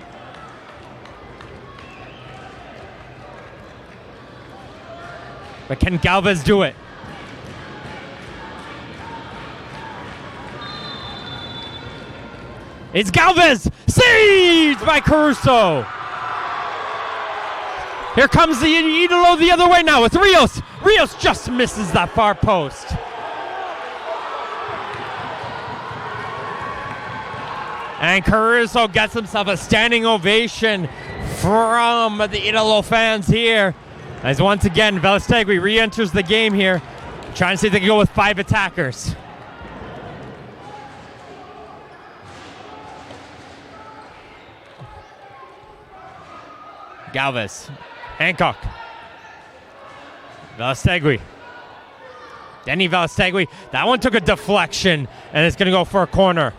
But can Galvez do it? It's Galvez! Saved by Caruso! Here comes the Idolo the other way now. It's Rios. Rios just misses that far post. And Caruso gets himself a standing ovation from the Idolo fans here. As once again, Velastegui re-enters the game here, trying to see if they can go with 5 attackers. Galvez. Hancock. Velastegui. Denny Velastegui. That one took a deflection, and it's going to go for a corner.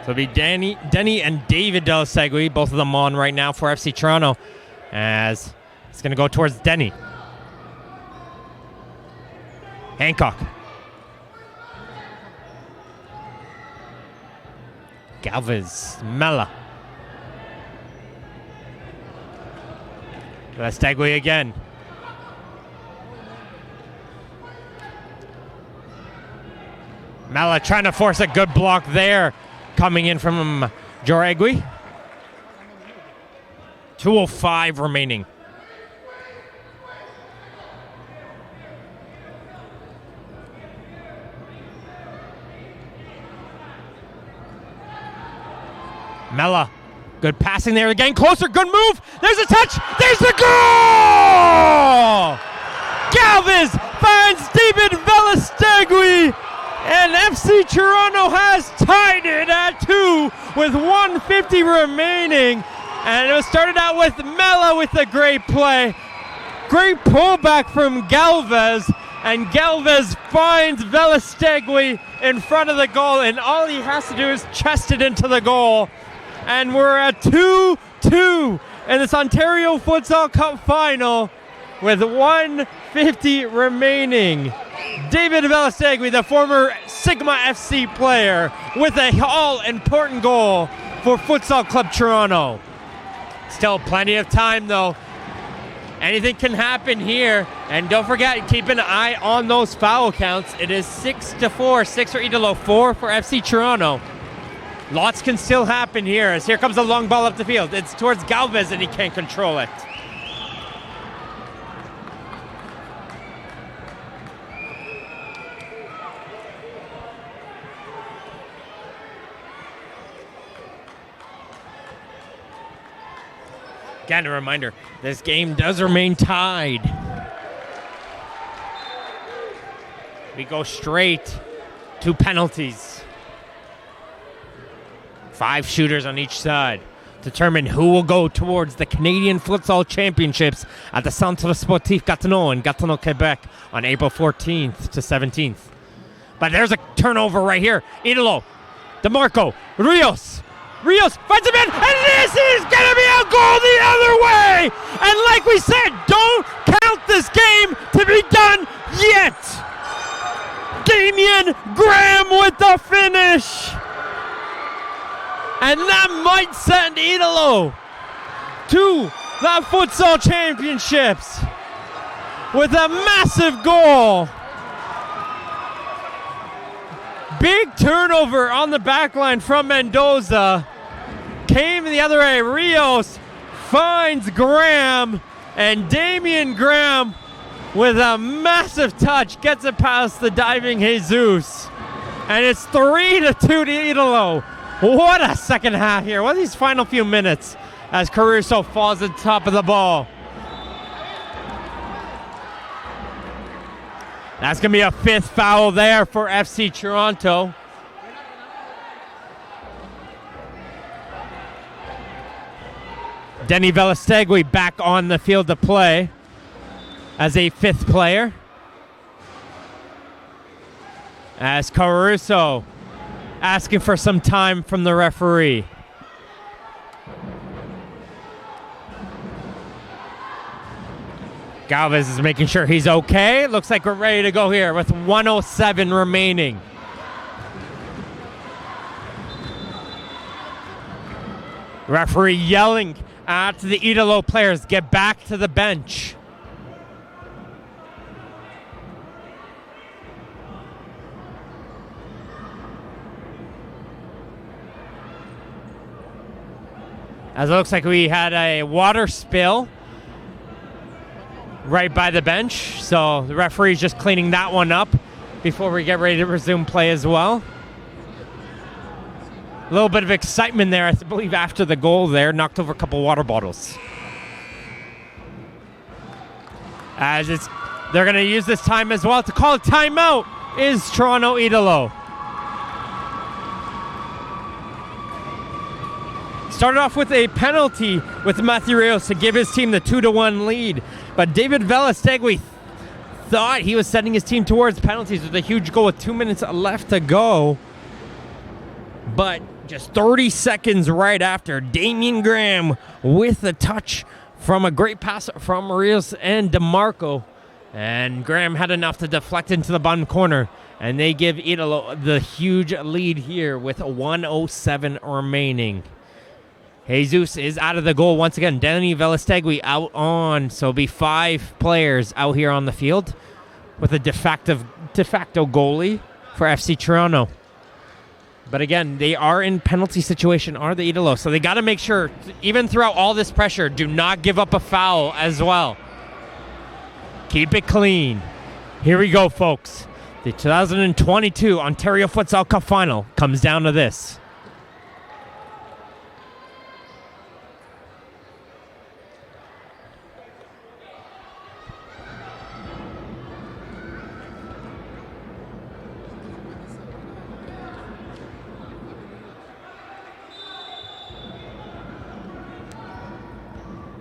So it'll be Denny and David Velastegui, both of them on right now for FC Toronto, as it's going to go towards Denny. Hancock. Galvez. Mella. Velastegui again. Mella trying to force a good block there, coming in from Joregui. 2:05 remaining. Mella, good passing there, getting closer, good move, there's a touch, there's the goal! Galvez finds David Velastegui, and FC Toronto has tied it at 2 with 1:50 remaining. And it was started out with Mella with a great play. Great pullback from Galvez, and Galvez finds Velastegui in front of the goal, and all he has to do is chest it into the goal. And we're at 2-2 in this Ontario Futsal Cup final with 1:50 remaining. David Velastegui, the former Sigma FC player, with a all-important goal for Futsal Club Toronto. Still plenty of time, though. Anything can happen here. And don't forget, keep an eye on those foul counts. It is 6-4, 6 for Idolo, 4 for FC Toronto. Lots can still happen here, as here comes a long ball up the field. It's towards Galvez, and he can't control it. Again, a reminder, this game does remain tied. We go straight to penalties. 5 shooters on each side. Determine who will go towards the Canadian Futsal Championships at the Centre Sportif Gatineau in Gatineau, Quebec on April 14th to 17th. But there's a turnover right here. Idolo, DeMarco, Rios. Rios finds him in, and this is going to be a goal the other way! And like we said, don't count this game to be done yet! Damian Graham with the finish! And that might send Idolo to the Futsal Championships with a massive goal. Big turnover on the back line from Mendoza. Came the other way. Rios finds Graham, and Damian Graham with a massive touch gets it past the diving Jesus. And it's 3-2 to Idolo. What a second half here. What are these final few minutes as Caruso falls at the top of the ball? That's going to be a 5th foul there for FC Toronto. Denny Velastegui back on the field to play as a 5th player. As Caruso asking for some time from the referee. Galvez is making sure he's okay. Looks like we're ready to go here with 1:07 remaining. Referee yelling at the Idolo players, get back to the bench. As it looks like we had a water spill right by the bench, so the referee's just cleaning that one up before we get ready to resume play as well. A little bit of excitement there, I believe, after the goal there. Knocked over a couple water bottles. As they're going to use this time as well to call a timeout is Toronto Idolo. Started off with a penalty with Matthew Rios to give his team the 2-1 lead. But David Velastegui thought he was sending his team towards penalties with a huge goal with 2 minutes left to go. But just 30 seconds right after, Damian Graham with a touch from a great pass from Rios and DeMarco. And Graham had enough to deflect into the bottom corner. And they give Idolo the huge lead here with 1:07 remaining. Jesus is out of the goal once again. Danny Velastegui out on. So it'll be 5 players out here on the field with a de facto goalie for FC Toronto. But again, they are in penalty situation, are the Idolo. So they got to make sure, even throughout all this pressure, do not give up a foul as well. Keep it clean. Here we go, folks. The 2022 Ontario Futsal Cup Final comes down to this.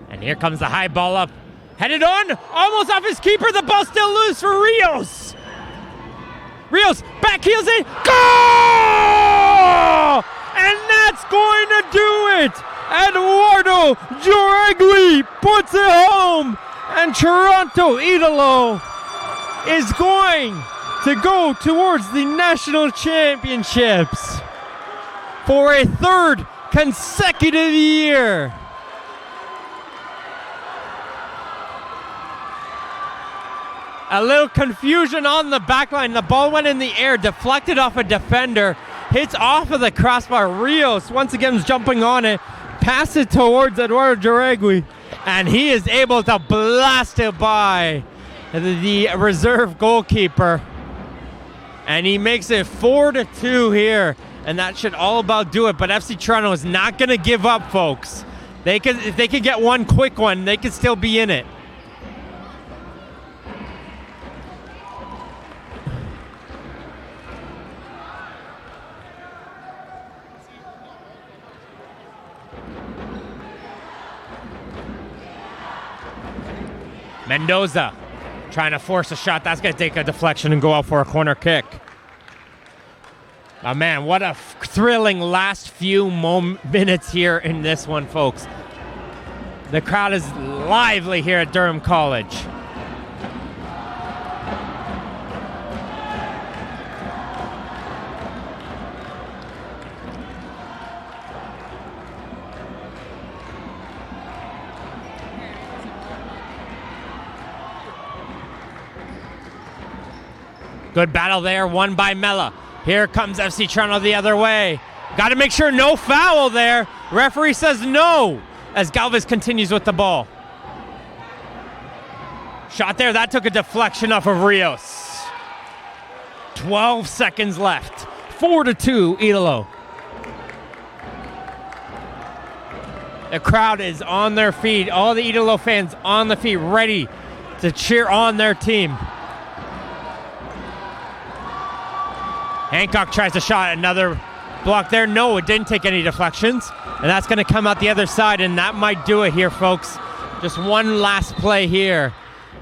And here comes the high ball up. Headed on, almost off his keeper. The ball still loose for Rios. Rios back heels it. Goal! And that's going to do it. Eduardo Giorgli puts it home. And Toronto Idolo is going to go towards the national championships for a 3rd consecutive year. A little confusion on the back line. The ball went in the air, deflected off a defender, hits off of the crossbar. Rios once again is jumping on it, passes it towards Eduardo Giorgli, and he is able to blast it by the reserve goalkeeper. And he makes it 4-2 here, and that should all about do it. But FC Toronto is not going to give up, folks. If they could get one quick one, they could still be in it. Mendoza trying to force a shot. That's going to take a deflection and go out for a corner kick. Oh, man, what a thrilling last few minutes here in this one, folks. The crowd is lively here at Durham College. Good battle there, won by Mella. Here comes FC Toronto the other way. Got to make sure no foul there. Referee says no as Galvez continues with the ball. Shot there, that took a deflection off of Rios. 12 seconds left. 4-2, Idolo. The crowd is on their feet. All the Idolo fans on the feet, ready to cheer on their team. Hancock tries a shot, another block there. No, it didn't take any deflections. And that's going to come out the other side, and that might do it here, folks. Just one last play here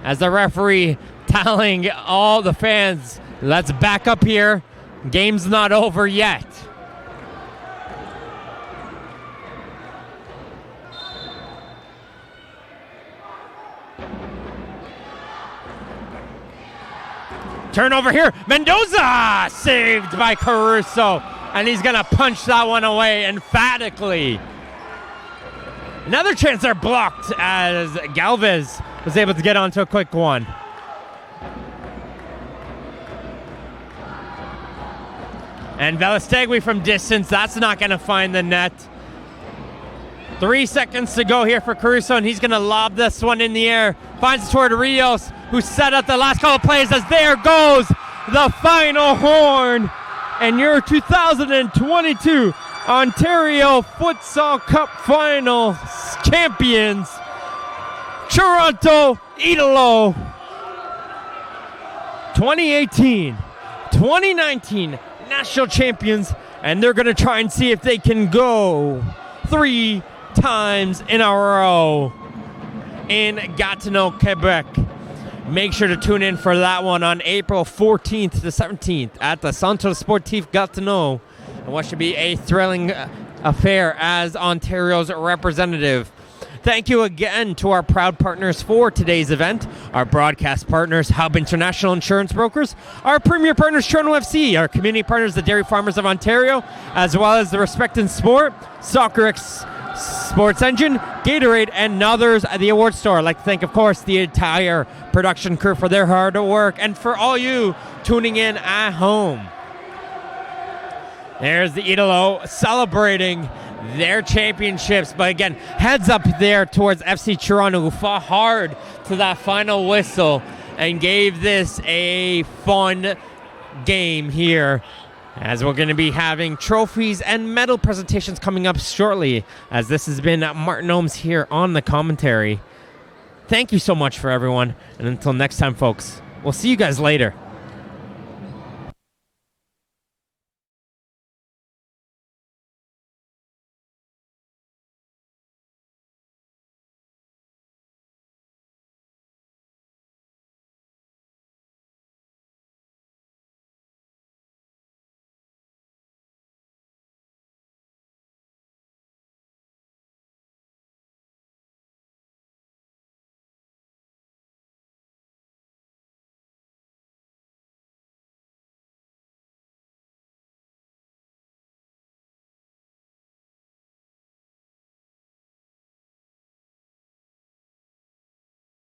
as the referee telling all the fans, let's back up here. Game's not over yet. Turnover here. Mendoza saved by Caruso. And he's going to punch that one away emphatically. Another chance there blocked as Galvez was able to get onto a quick one. And Velastegui from distance. That's not going to find the net. 3 seconds to go here for Caruso, and he's going to lob this one in the air. Finds it toward Rios, who set up the last couple of plays as there goes the final horn. And your 2022 Ontario Futsal Cup Final champions, Toronto Idolo. 2018, 2019 national champions, and they're going to try and see if they can go 3 times in a row in Gatineau, Quebec. Make sure to tune in for that one on April 14th to 17th at the Centre Sportif Gatineau. And what should be a thrilling affair as Ontario's representative. Thank you again to our proud partners for today's event. Our broadcast partners, Hub International Insurance Brokers. Our premier partners, Toronto FC. Our community partners, the Dairy Farmers of Ontario. As well as the Respect in Sport, Soccer Sports Engine, Gatorade, and others at the award store. I'd like to thank, of course, the entire production crew for their hard work and for all you tuning in at home. There's the Idolo celebrating their championships, but again, heads up there towards FC Toronto, who fought hard to that final whistle and gave this a fun game here, as we're going to be having trophies and medal presentations coming up shortly, as this has been Martin Ohms here on the commentary. Thank you so much for everyone, and until next time, folks, we'll see you guys later.